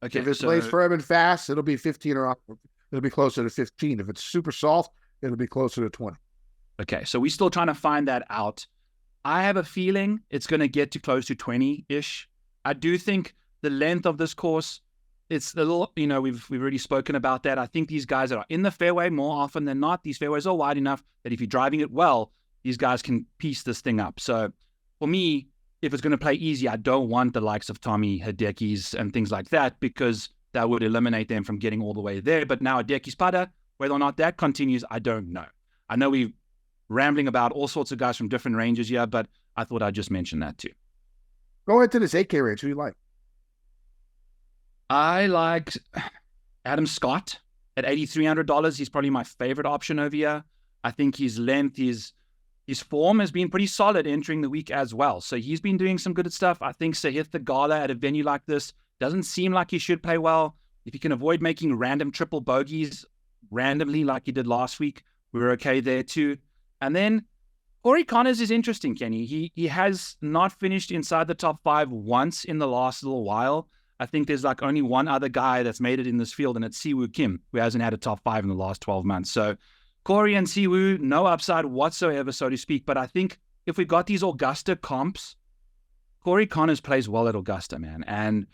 Okay, if it plays firm and fast, it'll be 15 or up. It'll be closer to 15. If it's super soft, it'll be closer to 20. Okay, so we're still trying to find that out. I have a feeling it's going to get to close to 20-ish. I do think the length of this course, it's a little, we've already spoken about that. I think these guys that are in the fairway more often than not, these fairways are wide enough that if you're driving it well, these guys can piece this thing up. So for me, if it's going to play easy, I don't want the likes of Tommy, Hideki's and things like that, because that would eliminate them from getting all the way there. But now Hideki's putter, whether or not that continues, I don't know. I know we're rambling about all sorts of guys from different ranges here, but I thought I'd just mention that too. Go into this 8K range. Who do you like? I liked Adam Scott at $8,300. He's probably my favorite option over here. I think his length, his form has been pretty solid entering the week as well. So he's been doing some good stuff. I think Sahith Theegala at a venue like this doesn't seem like he should play well. If he can avoid making random triple bogeys randomly like he did last week, we're okay there too. And then Corey Connors is interesting, Kenny. He has not finished inside the top 5 once in the last little while. I think there's only one other guy that's made it in this field, and it's Siwoo Kim, who hasn't had a top 5 in the last 12 months. So Corey and Siwoo, no upside whatsoever, so to speak. But I think if we've got these Augusta comps, Corey Connors plays well at Augusta, man. And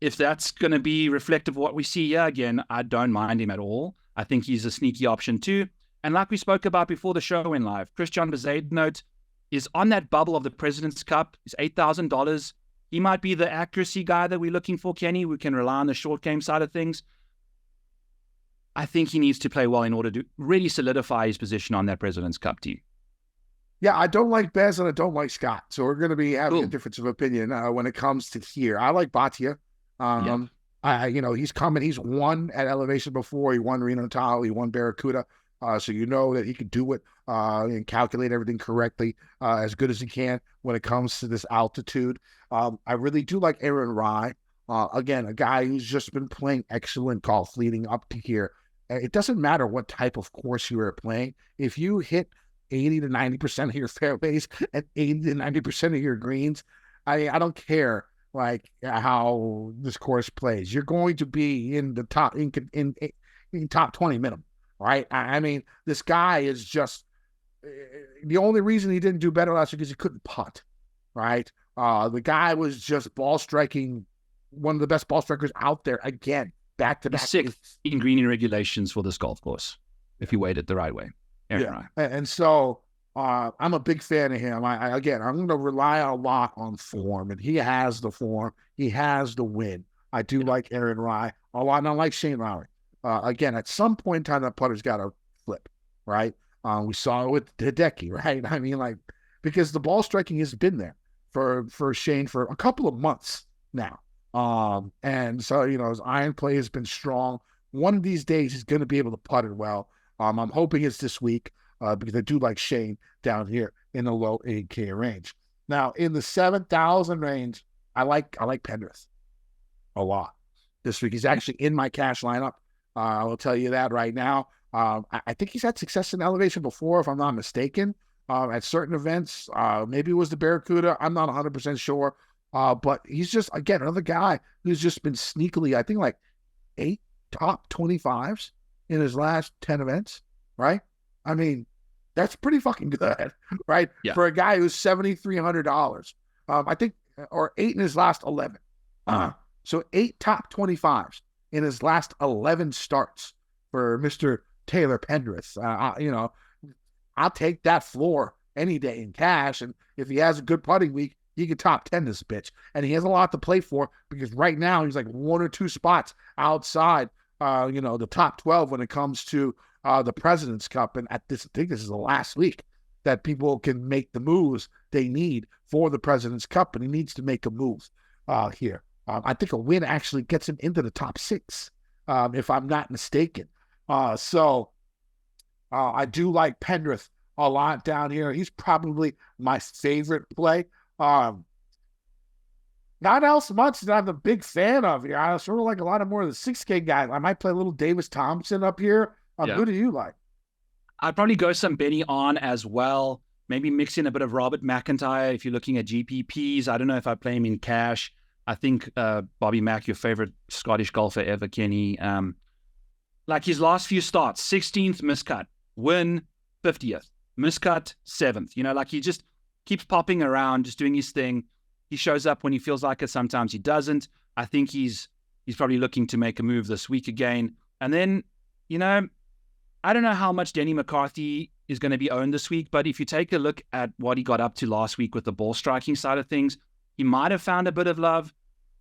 if that's going to be reflective of what we see here again, I don't mind him at all. I think he's a sneaky option too. And like we spoke about before the show went live, Christian Bezuidenhout is on that bubble of the President's Cup. He's $8,000. He might be the accuracy guy that we're looking for, Kenny. We can rely on the short game side of things. I think he needs to play well in order to really solidify his position on that President's Cup team. Yeah, I don't like Bez and I don't like Scott. So we're going to be having a difference of opinion when it comes to here. I like Bhatia. He's coming. He's won at elevation before. He won Reno Tahoe. He won Barracuda. So you know that he can do it and calculate everything correctly as good as he can when it comes to this altitude. I really do like Aaron Rai. Again, a guy who's just been playing excellent golf leading up to here. It doesn't matter what type of course you are playing. If you hit 80 to 90% of your fairways and 80 to 90% of your greens, I don't care how this course plays. You're going to be in the top in top 20 minimum. Right? I mean, this guy is just the only reason he didn't do better last week is he couldn't putt. Right? The guy was just ball striking, one of the best ball strikers out there again, back to back. Sixth in green regulations for this golf course, if you weight it the right way. And so I'm a big fan of him. I'm going to rely a lot on form, and he has the form. He has the win. I do like Aaron Rai a lot, and I like Shane Lowry. Again, at some point in time, that putter's got to flip, right? We saw it with Hideki, right? I mean, because the ball striking has been there for Shane for a couple of months now. And so, his iron play has been strong. One of these days, he's going to be able to putt it well. I'm hoping it's this week because I do like Shane down here in the low 8K range. Now, in the 7,000 range, I like Pendrith a lot this week. He's actually in my cash lineup. I will tell you that right now. I think he's had success in elevation before, if I'm not mistaken, at certain events. Maybe it was the Barracuda. I'm not 100% sure. But he's just, again, another guy who's just been sneakily, I think, 8 top 25s in his last 10 events, right? I mean, That's pretty fucking good, right? Yeah. For a guy who's $7,300. I think, or 8 in his last 11. So 8 top 25s in his last 11 starts for Mr. Taylor Pendrith. I'll take that floor any day in cash. And if he has a good putting week, he could top 10 this bitch. And he has a lot to play for because right now he's like 1 or 2 spots outside, the top 12 when it comes to the President's Cup. And I think this is the last week that people can make the moves they need for the President's Cup. And he needs to make a move here. I think a win actually gets him into the top 6, if I'm not mistaken. So I do like Pendrith a lot down here. He's probably my favorite play. Not else much that I'm a big fan of here. I sort of like a lot of more of the 6K guys. I might play a little Davis Thompson up here. Who do you like? I'd probably go some Benny on as well. Maybe mix in a bit of Robert McIntyre if you're looking at GPPs. I don't know if I play him in cash. I think Bobby Mack, your favorite Scottish golfer ever, Kenny. Like his last few starts, 16th miscut, win 50th, miscut 7th. Like he just keeps popping around, just doing his thing. He shows up when he feels like it. Sometimes he doesn't. I think he's probably looking to make a move this week again. And then, I don't know how much Denny McCarthy is going to be owned this week, but if you take a look at what he got up to last week with the ball striking side of things, he might have found a bit of love.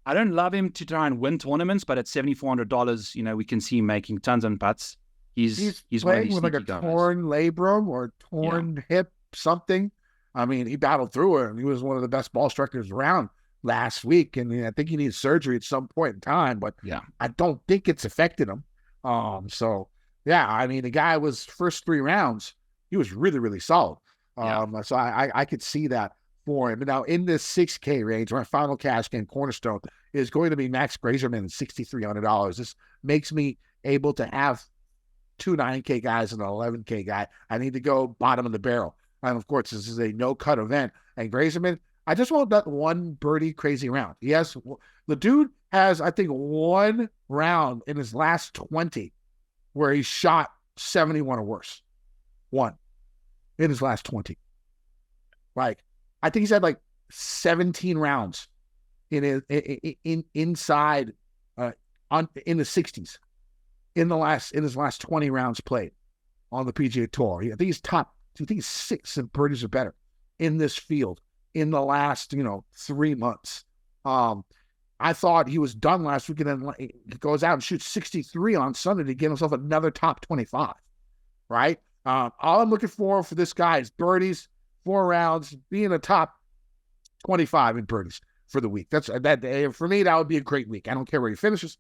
I don't love him to try and win tournaments, but at $7,400, we can see him making tons of putts. He's playing with like a torn labrum or torn hip, something. I mean, he battled through it, and he was one of the best ball strikers around last week. And I think he needs surgery at some point in time, but I don't think it's affected him. The guy was first 3 rounds, he was really, really solid. So I could see that for him. Now, in this 6K range, my final cash game cornerstone is going to be Max Grazerman at $6,300. This makes me able to have 2 9K guys and an 11K guy. I need to go bottom of the barrel. And of course, this is a no-cut event. And Grazerman, I just want that one birdie crazy round. The dude has, I think, 1 round in his last 20 where he shot 71 or worse. 1 in his last 20. Like, I think he's had like 17 rounds in the 60s in his last 20 rounds played on the PGA Tour. I think he's top. I think he's 6 and birdies are better in this field in the last 3 months. I thought he was done last week, and then he goes out and shoots 63 on Sunday to get himself another top 25. Right. All I'm looking for this guy is birdies, 4 rounds, being a top 25 in birdies for the week. That for me, that would be a great week. I don't care where he finishes.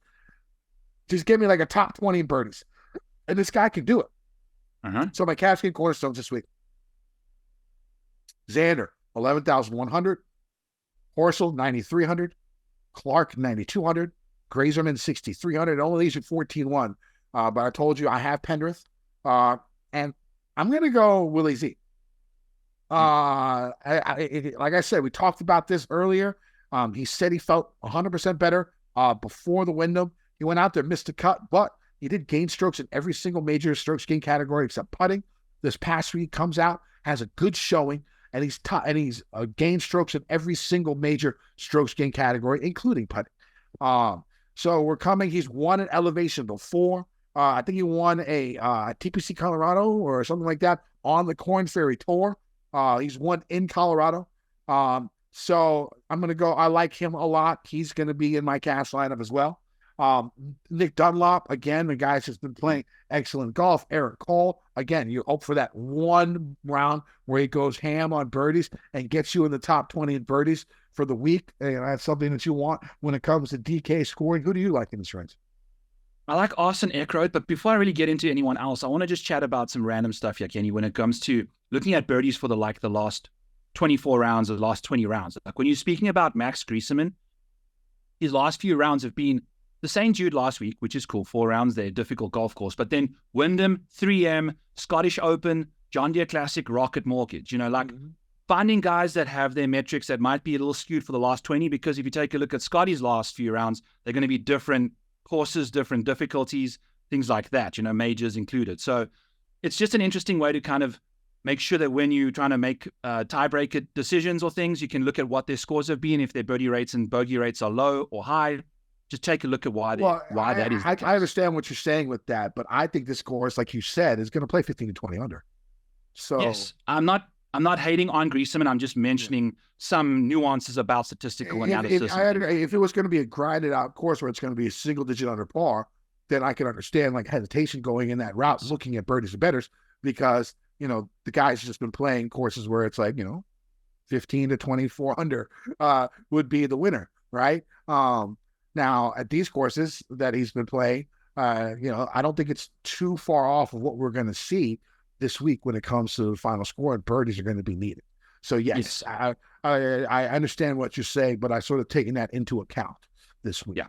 Just give me like a top 20 in birdies. And this guy can do it. So my cash game cornerstones this week. Xander, 11,100. Horsel, 9,300. Clark, 9,200. Grazerman, 6,300. All of these at 14-1. But I told you I have Pendrith. And I'm going to go Willie Z. Like I said, we talked about this earlier. He said he felt 100% better before the Wyndham. He went out there, missed a cut, but he did gain strokes in every single major strokes gain category except putting. This past week comes out, has a good showing, and he's gained strokes in every single major strokes gain category, including putting. So we're coming. He's won an elevation before. I think he won a TPC Colorado or something like that on the Corn Ferry Tour. He's won in Colorado. So I'm going to go. I like him a lot. He's going to be in my cash lineup as well. Nick Dunlop, again, the guy's just been playing excellent golf. Eric Cole, again, you hope for that 1 round where he goes ham on birdies and gets you in the top 20 in birdies for the week. And that's something that you want when it comes to DK scoring. Who do you like in this range? I like Austin Eckroat, but before I really get into anyone else, I want to just chat about some random stuff here, Kenny, when it comes to looking at birdies for the last 24 rounds or the last 20 rounds. Like when you're speaking about Max Grazerman, his last few rounds have been the St. Jude last week, which is cool. 4 rounds there, difficult golf course. But then Wyndham, 3M, Scottish Open, John Deere Classic, Rocket Mortgage. Finding guys that have their metrics that might be a little skewed for the last 20, because if you take a look at Scotty's last few rounds, they're going to be different courses, different difficulties, things like that, majors included. So it's just an interesting way to kind of make sure that when you're trying to make tiebreaker decisions or things, you can look at what their scores have been. If their birdie rates and bogey rates are low or high, just take a look at why that is. I understand what you're saying with that, but I think this course, like you said, is going to play 15 to 20 under. So yes, I'm not hating on Griesemann. I'm just mentioning some nuances about statistical analysis. If it was going to be a grinded out course where it's going to be a single digit under par, then I can understand like hesitation going in that route, looking at birdies and betters, because, the guy's just been playing courses where it's like, 15 to 24 under would be the winner, right? Now at these courses that he's been playing, I don't think it's too far off of what we're going to see this week when it comes to the final score, and birdies are going to be needed. So yes. I understand what you're saying, but I sort of taken that into account this week. Yeah.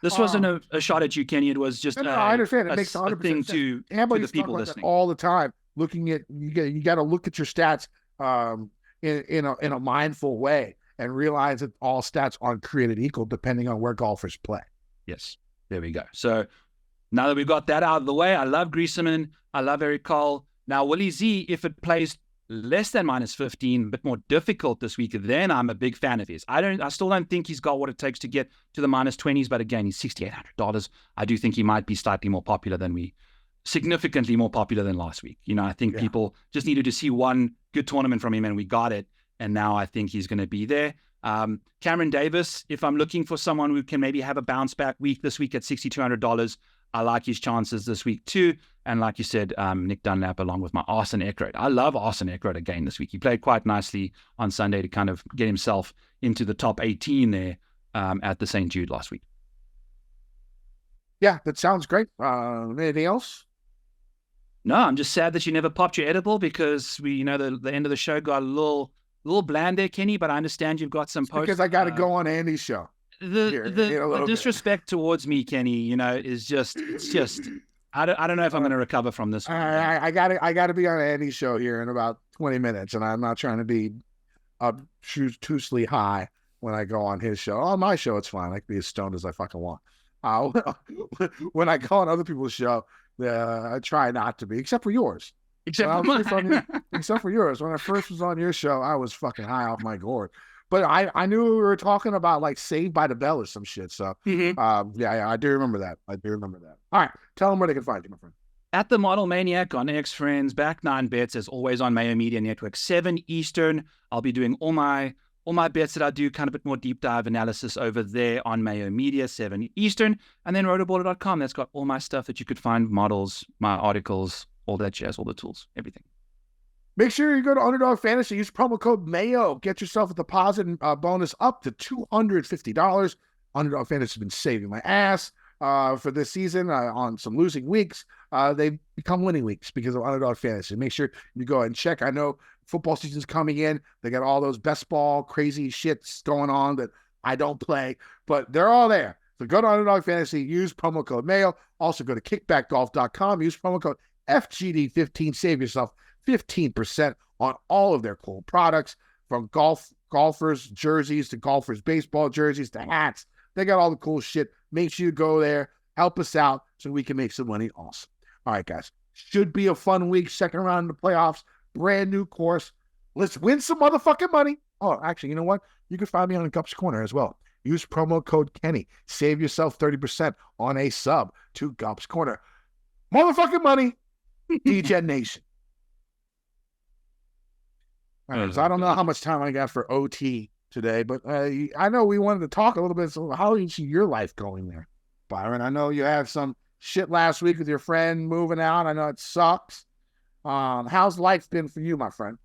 This wasn't a shot at you, Kenny. It was just I understand. It makes 100% thing sense. to the people listening all the time. Looking at you got to look at your stats in a mindful way and realize that all stats aren't created equal depending on where golfers play. Yes, there we go. So now that we've got that out of the way, I love Griesemann. I love Eric Cole. Now Willie Z, if it plays less than -15, a bit more difficult this week, then I'm a big fan of his. I still don't think he's got what it takes to get to the -20s, but again, he's $6,800. I do think he might be significantly more popular than last week. I think people just needed to see one good tournament from him, and we got it. And now I think he's going to be there. Cameron Davis, if I'm looking for someone who can maybe have a bounce back week this week at $6,200, I like his chances this week too. And like you said, Nick Dunlap along with my Arsen Eckroat. I love Arsen Eckroat again this week. He played quite nicely on Sunday to kind of get himself into the top 18 there at the St. Jude last week. Yeah, that sounds great. Anything else? No, I'm just sad that you never popped your edible, because the end of the show got a little bland there, Kenny, but I understand you've got some posts. Because I got to go on Andy's show. The disrespect towards me, Kenny, it's just I don't know if I'm going to recover from this one. I got to be on Andy's show here in about 20 minutes, and I'm not trying to be obtusely high when I go on his show. On my show, it's fine. I can be as stoned as I fucking want. When I go on other people's show, I try not to be, except for yours. Except for yours. When I first was on your show, I was fucking high off my gourd. But I knew we were talking about like Saved by the Bell or some shit. So I do remember that. All right, tell them where they can find you, my friend. At the Model Maniac on X Friends, back 9 bets as always on Mayo Media Network, 7 Eastern. I'll be doing all my bets that I do, kind of a bit more deep dive analysis over there on Mayo Media, 7 Eastern. And then rotoballer.com, that's got all my stuff that you could find, models, my articles, all that jazz, all the tools, everything. Make sure you go to Underdog Fantasy, use promo code Mayo, get yourself a deposit bonus up to $250. Underdog Fantasy has been saving my ass for this season on some losing weeks. They've become winning weeks because of Underdog Fantasy. Make sure you go and check. I know football season's coming in. They got all those best ball crazy shits going on that I don't play, but they're all there. So go to Underdog Fantasy, use promo code Mayo. Also go to kickbackgolf.com, use promo code FGD15, save yourself 15% on all of their cool products, from golfers jerseys to golfers baseball jerseys to hats. They got all the cool shit. Make sure you go there, help us out so we can make some money. Awesome. All right, guys. Should be a fun week. Second round of the playoffs. Brand new course. Let's win some motherfucking money. Oh, actually, you know what? You can find me on Gups Corner as well. Use promo code Kenny. Save yourself 30% on a sub to Gups Corner. Motherfucking money. DJ Nation. All right, so I don't know how much time I got for OT today, but I know we wanted to talk a little bit. So how is your life going there, Byron? I know you had some shit last week with your friend moving out. I know it sucks. How's life been for you, my friend?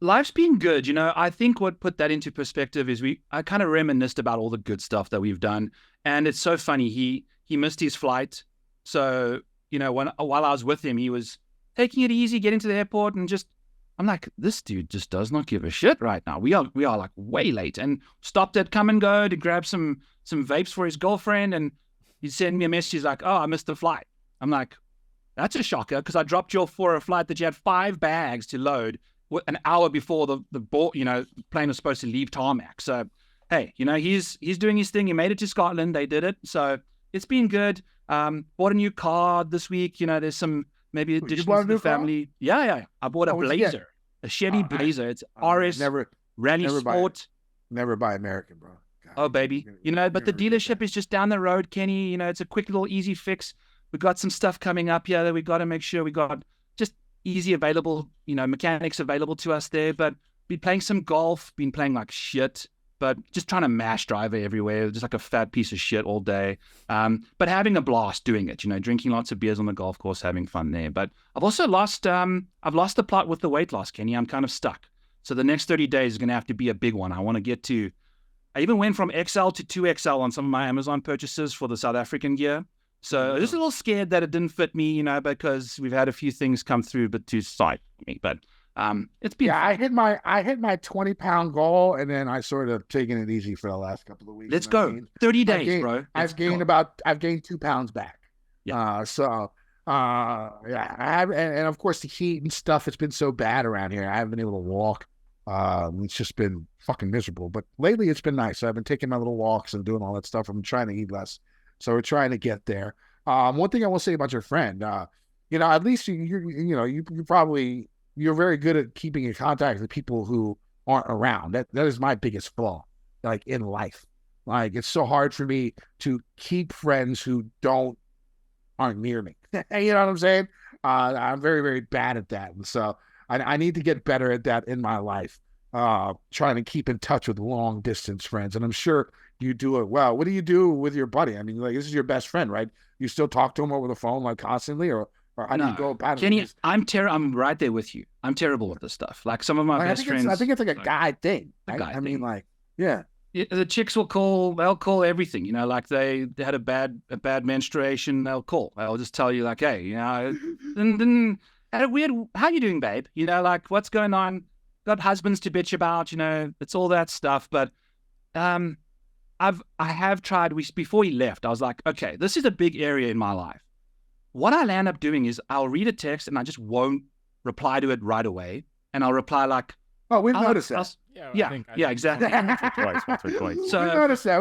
Life's been good. I think what put that into perspective is I kind of reminisced about all the good stuff that we've done. And it's so funny. He missed his flight. So, while I was with him, he was taking it easy, getting to the airport, and I'm like, this dude just does not give a shit right now. We are like way late, and stopped at Come and Go to grab some vapes for his girlfriend. And he sent me a message. He's like, oh, I missed the flight. I'm like, that's a shocker, because I dropped you off for a flight that you had 5 bags to load an hour before the plane was supposed to leave tarmac. So, hey, he's doing his thing. He made it to Scotland. They did it. So it's been good. Bought a new car this week. There's some maybe additions to the family. Yeah. I bought a Blazer. a Chevy Blazer. It's RS Rally Sport. Never buy American, bro. God, oh, baby. But the dealership is just down the road, Kenny. It's a quick little easy fix. We got some stuff coming up here that we got to make sure we got just easy available, mechanics available to us there. But been playing some golf, been playing like shit, but just trying to mash driver everywhere, just like a fat piece of shit all day. But having a blast doing it, drinking lots of beers on the golf course, having fun there. But I've also lost, I've lost the plot with the weight loss, Kenny. I'm kind of stuck. So the next 30 days is going to have to be a big one. I want to get to, I even went from XL to 2XL on some of my Amazon purchases for the South African gear. So just a little scared that it didn't fit me, because we've had a few things come through, but to sight me. But it's been. Yeah, I hit my 20-pound goal, and then I sort of taken it easy for the last couple of weeks. Let's go. 30 days, bro. I've gained 2 pounds back. Yeah. Yeah, I have, and of course the heat and stuff. It's been so bad around here. I haven't been able to walk. It's just been fucking miserable. But lately it's been nice. So I've been taking my little walks and doing all that stuff. I'm trying to eat less. So we're trying to get there. One thing I will say about your friend, at least you're very good at keeping in contact with people who aren't around. That is my biggest flaw, like in life. Like it's so hard for me to keep friends who aren't near me. You know what I'm saying? I'm very, very bad at that. And so I need to get better at that in my life. Trying to keep in touch with long distance friends. And I'm sure you do it well. What do you do with your buddy? I mean, like, this is your best friend, right? You still talk to him over the phone, like, constantly, or how do you go about it? Kenny, I'm right there with you. I'm terrible with this stuff. Like some of my best friends. I think it's like a guy thing. Right? I mean, like, yeah. The chicks will they'll call everything, like they had a bad menstruation, they'll call. I'll just tell you like, hey, then had a weird, how you doing, babe? Like what's going on? Got husbands to bitch about, it's all that stuff. But I have tried, before he left, I was like, okay, this is a big area in my life. What I'll end up doing is I'll read a text and I just won't reply to it right away. And I'll reply like, oh, we've noticed that. Yeah, exactly. Once or twice. So,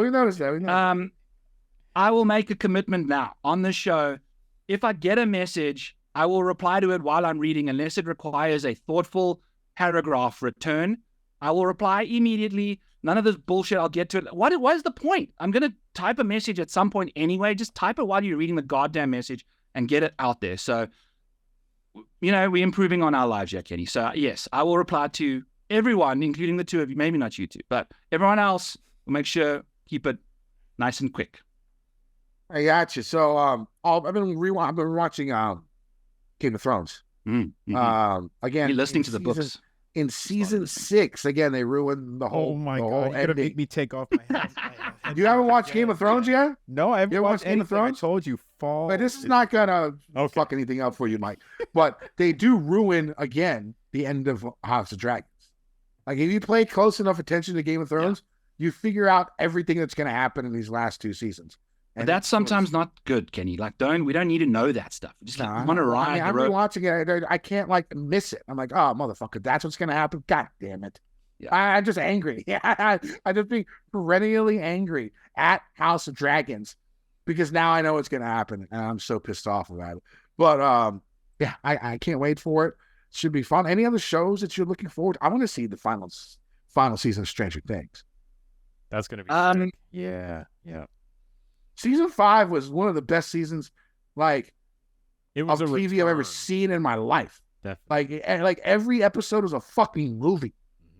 we noticed that. I will make a commitment now on the show. If I get a message, I will reply to it while I'm reading, unless it requires a thoughtful paragraph return. I will reply immediately. None of this bullshit. I'll get to it. What is the point? I'm going to type a message at some point anyway. Just type it while you're reading the goddamn message and get it out there. So, we're improving on our lives, Kenny. So, yes, I will reply to everyone, including the two of you. Maybe not you two, but everyone else. We'll make sure, keep it nice and quick. I got you. So, I've been watching Game of Thrones. Mm-hmm. Again, you're listening to the books. In season 6, again, they ruined the whole. Oh my god! You're gonna make me take off my hat. You haven't watched Game of Thrones yet? No, I haven't watched Game of Thrones. I told you, fall. But this is not gonna fuck anything up for you, Mike. But they do ruin again the end of House of Dragons. Like if you pay close enough attention to Game of Thrones, you figure out everything that's going to happen in these last 2 seasons. And that's sometimes not good, Kenny. Like, we don't need to know that stuff. Just want to ride the road. I'm watching it. I can't miss it. I'm like, oh, motherfucker, that's what's going to happen. God damn it. Yeah. I'm just angry. I just be perennially angry at House of Dragons because now I know what's going to happen. And I'm so pissed off about it. But, I can't wait for it. Should be fun. Any other shows that you're looking forward to? I want to see the final season of Stranger Things. That's going to be sick. Yeah. Season 5 was one of the best seasons, it was of TV I've ever seen in my life. Definitely. Like every episode was a fucking movie.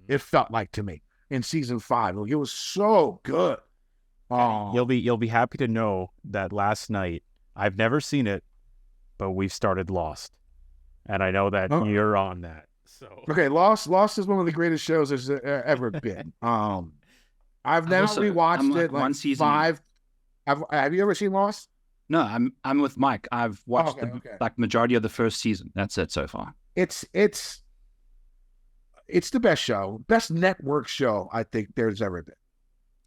It felt like to me in season 5. Like, it was so good. You'll be happy to know that last night, I've never seen it, but we've started Lost, and I know that you're on that. So okay, Lost is one of the greatest shows there's ever been. I've never rewatched it. One season. 5. Have you ever seen Lost? No, I'm with Mike. I've watched the majority of the first season. That's it so far. It's the best show, best network show I think there's ever been.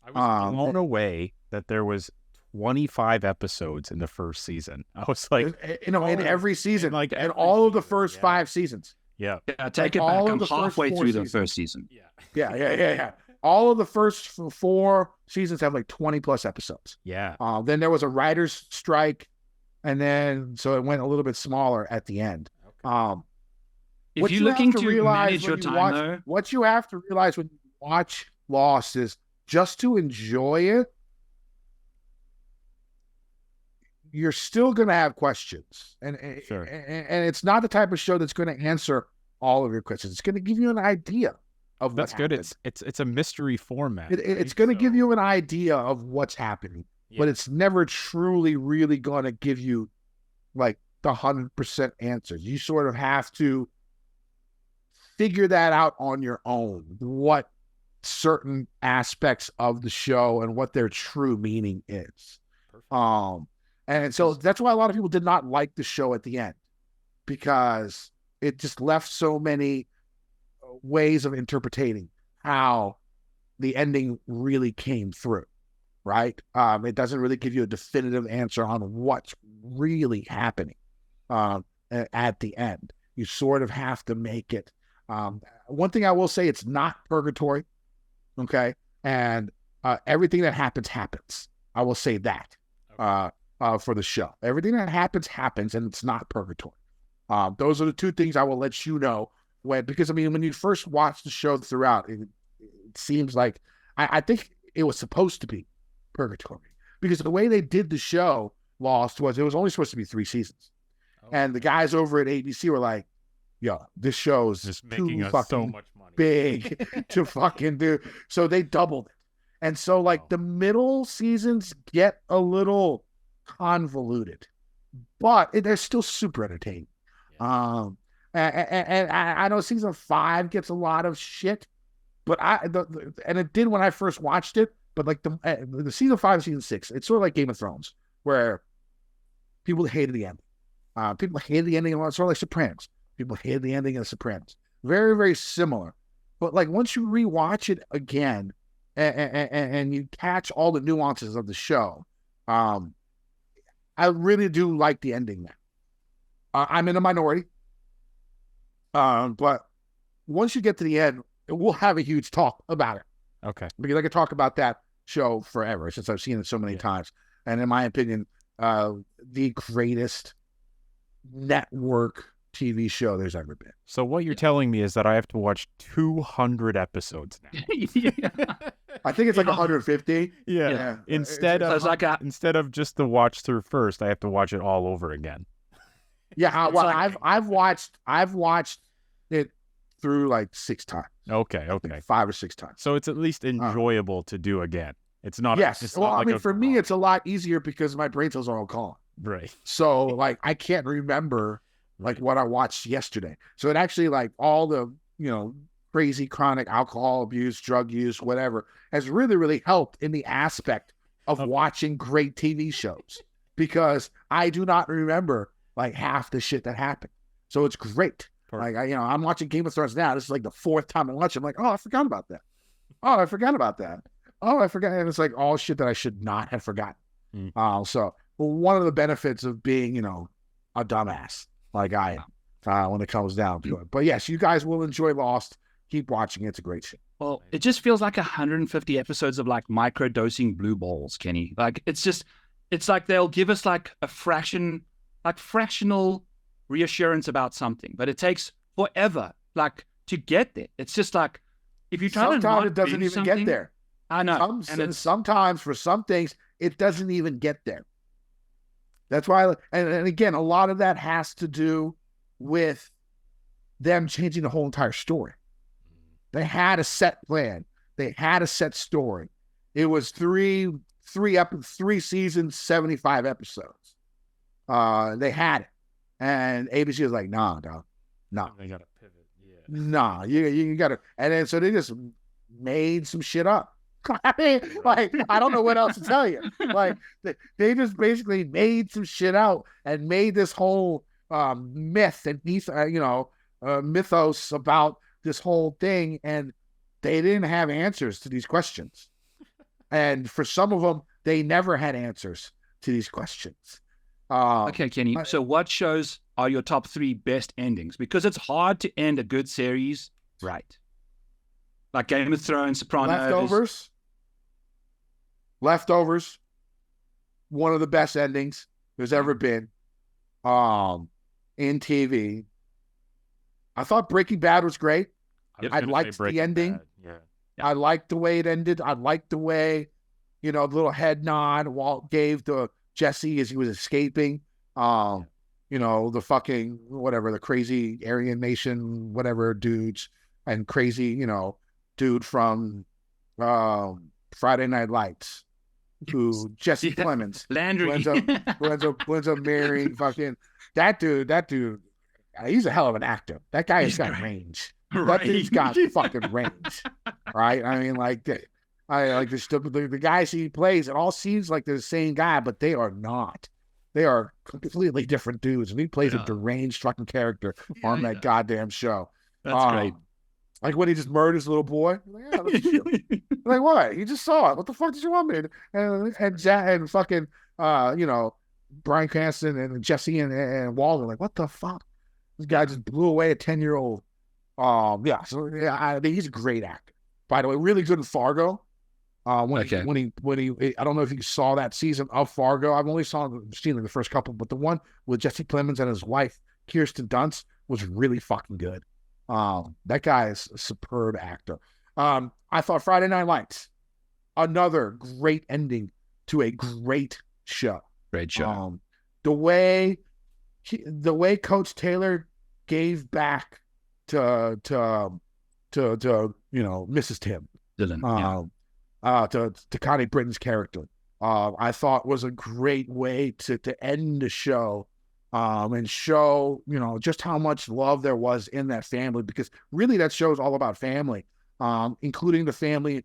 I was blown away that there was 25 episodes in the first season. I was like, in every season, in all of the first 5 seasons. Yeah, take it back. I'm halfway through the first season. Yeah. All of the first 4 seasons have 20 plus episodes. Yeah. Then there was a writer's strike, and then so it went a little bit smaller at the end. Okay. if you're looking to manage your time, though, what you have to realize when you watch Lost is just to enjoy it, you're still going to have questions. And it's not the type of show that's going to answer all of your questions. It's going to give you an idea of what's happening. It's a mystery format. It's going to give you an idea of what's happening, but it's never truly, really going to give you like the 100% answers. You sort of have to figure that out on your own, what certain aspects of the show and what their true meaning is. And so that's why a lot of people did not like the show at the end, because it just left so many ways of interpreting how the ending really came through, right? It doesn't really give you a definitive answer on what's really happening at the end. You sort of have to make it. One thing I will say, it's not purgatory, okay? And everything that happens. I will say that for the show. Everything that happens, and it's not purgatory. Those are the two things I will let you know because I mean, when you first watch the show throughout, it seems like I think it was supposed to be purgatory, because the way they did the show Lost was it was only supposed to be 3 seasons. And the guys over at ABC were like, yo, this show is just making us so much money, big to fucking do. So they doubled it. And so like the middle seasons get a little convoluted, but they're still super entertaining. Yeah. And I know season 5 gets a lot of shit, but and it did when I first watched it. But like the season 5, season 6, it's sort of like Game of Thrones, where people hated the ending. People hated the ending. Sort of like Sopranos. People hated the ending of The Sopranos. Very, very similar. But like once you rewatch it again and you catch all the nuances of the show, I really do like the ending now. I'm in a minority. But once you get to the end, we'll have a huge talk about it. Okay. Because I could talk about that show forever since I've seen it so many times. And in my opinion, the greatest network TV show there's ever been. So what you're telling me is that I have to watch 200 episodes now. I think it's like 150. Yeah. Instead of just the watch through first, I have to watch it all over again. Yeah. Well, I've watched it through like 6 times. Okay. 5 or 6 times. So it's at least enjoyable to do again. It's not. Yes. Well, I mean, for me, it's a lot easier because my brain cells are all gone. Right. So like I can't remember like what I watched yesterday. So it actually like all the, crazy chronic alcohol abuse, drug use, whatever, has really, really helped in the aspect of watching great TV shows, because I do not remember like half the shit that happened. So it's great. Perfect. Like I'm watching Game of Thrones now. This is like the 4th time I watch it. I'm like, oh, I forgot about that. Oh, I forgot about that. Oh, I forgot. And it's like all shit that I should not have forgotten. So one of the benefits of being, a dumbass like I am when it comes down to it. But yes, you guys will enjoy Lost. Keep watching. It's a great show. Well, it just feels like 150 episodes of like micro-dosing blue balls, Kenny. Like it's like they'll give us like a fractional reassurance about something, but it takes forever like to get there. It's just like if you try sometimes it doesn't even get there. I know. Sometimes for some things it doesn't even get there. That's why, and again, a lot of that has to do with them changing the whole entire story. They had a set plan. They had a set story. It was three seasons, 75 episodes. They had it, and ABC was like, "Nah, dog, nah." They got to pivot. Yeah. Nah, you got to, and then so they just made some shit up. I mean, like, I don't know what else to tell you. Like, they just basically made some shit out and made this whole myth and mythos about this whole thing, and they didn't have answers to these questions. And for some of them, they never had answers to these questions. Okay, Kenny. So what shows are your top 3 best endings? Because it's hard to end a good series right. Like Game of Thrones, Sopranos. Leftovers. One of the best endings there's ever been in TV. I thought Breaking Bad was great. I liked the ending. Bad. Yeah. I liked the way it ended. I liked the way, the little head nod Walt gave to Jesse as he was escaping. The fucking whatever, the crazy Aryan Nation, whatever dudes, and crazy, dude from Friday Night Lights, who Jesse Plemons, Landry, who ends up marrying fucking that dude. He's a hell of an actor. That guy has got range. That dude's got fucking range, right? I mean, like the guys he plays. It all seems like they're the same guy, but they are not. They are completely different dudes, and he plays a deranged fucking character on that goddamn show. That's great. Like when he just murdered his little boy. Like what? He just saw it. What the fuck did you want me? And fucking Bryan Cranston and Jesse and Walter, like, what the fuck? This guy just blew away a 10-year-old. He's a great actor. By the way, really good in Fargo. When he, I don't know if you saw that season of Fargo. I've only seen the first couple, but the one with Jesse Plemons and his wife Kirsten Dunst was really fucking good. That guy is a superb actor. I thought Friday Night Lights, another great ending to a great show. Great show. The way Coach Taylor gave back to Mrs. Tim, Dylan, to Connie Britton's character, I thought was a great way to end the show, and show just how much love there was in that family, because really that show is all about family, including the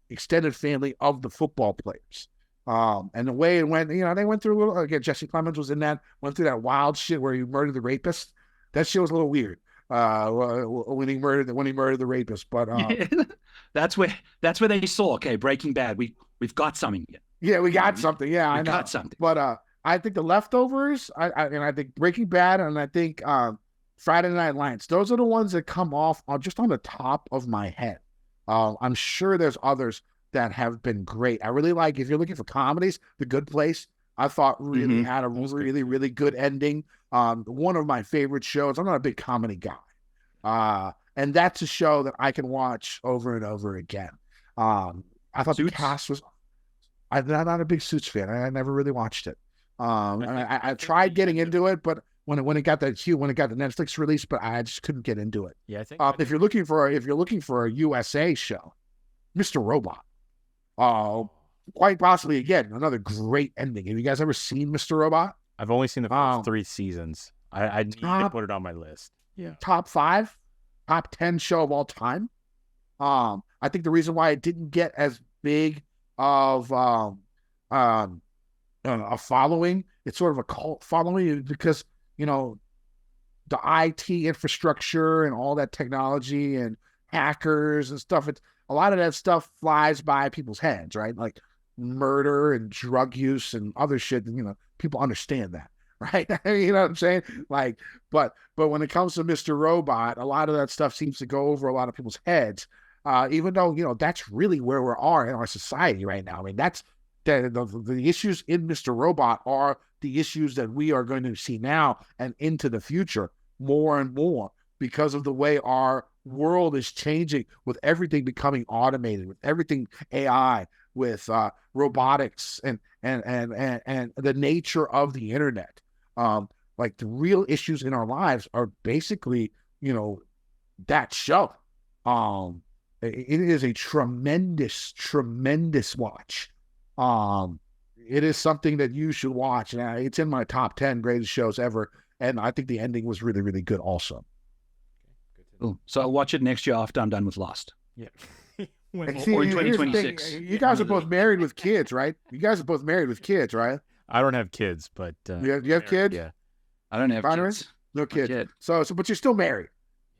extended family of the football players. And the way it went, they went through again. Jesse Plemons was in that, went through that wild shit where he murdered the rapist. That shit was a little weird. When he murdered the rapist, but that's where they saw, okay, Breaking Bad, we've got something here. Yeah, we got something. Yeah, I know. Got something. But I think The Leftovers, I think Breaking Bad, and I think Friday Night Lights. Those are the ones that come off just on the top of my head. I'm sure there's others that have been great. I really like, if you're looking for comedies, The Good Place, I thought really had a really, really good ending. One of my favorite shows. I'm not a big comedy guy. And that's a show that I can watch over and over again. I thought Suits? The cast was, I'm not a big Suits fan. I never really watched it. And I tried getting into it, but when it got the Netflix release, but I just couldn't get into it. Yeah, I think if you're looking for a USA show, Mr. Robot. Quite possibly, again, another great ending. Have you guys ever seen Mr. Robot? I've only seen the first 3 seasons. I need to put it on my list. Yeah, top 5, top 10 show of all time. I think the reason why it didn't get as big of a following, it's sort of a cult following, because the IT infrastructure and all that technology and hackers and stuff. A lot of that stuff flies by people's heads, right? Like murder and drug use and other shit. People understand that, right? You know what I'm saying? Like, but when it comes to Mr. Robot, a lot of that stuff seems to go over a lot of people's heads. Even though that's really where we are in our society right now. I mean, that's the issues in Mr. Robot are the issues that we are going to see now and into the future more and more, because of the way our world is changing, with everything becoming automated, with everything AI, with robotics and the nature of the internet. Like the real issues in our lives are basically, that show. It is a tremendous watch. It is something that you should watch. And it's in my top 10 greatest shows ever. And I think the ending was really, really good also. Cool. So I'll watch it next year after I'm done with Lost. Yeah. Or in 2026. You guys are both married with kids, right? Right? I don't have kids, but you have kids? Yeah. I don't have kids. No kids. So, but you're still married.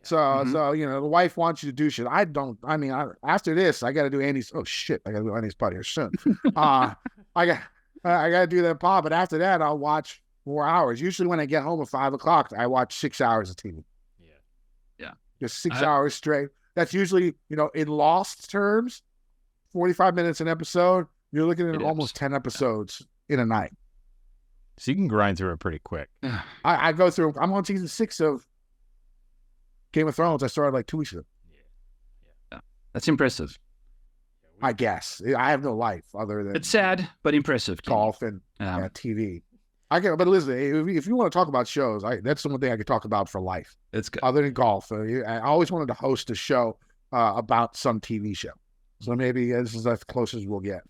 So, the wife wants you to do shit. After this, I got to do Andy's. Oh shit, I got to do Andy's pod here soon. I got to do that pod, but after that, I'll watch 4 hours. Usually, when I get home at 5 o'clock, I watch 6 hours of TV. Yeah. Just 6 hours straight. That's usually, in Lost terms, 45 minutes an episode. You're looking at almost 10 episodes in a night. So you can grind through it pretty quick. I go through. I'm on season 6 of Game of Thrones, I started like 2 weeks ago. Yeah. That's impressive. I guess. I have no life other than it's sad, but impressive. Golf and TV. But listen, if you want to talk about shows, that's the one thing I could talk about for life. It's good. Other than golf. I always wanted to host a show about some TV show. So maybe this is as close as we'll get.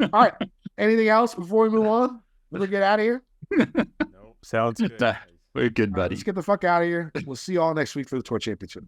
All right. Anything else before we move on? Let me get out of here. No, sounds good. We're good, buddy. Let's get the fuck out of here. We'll see you all next week for the Tour Championship.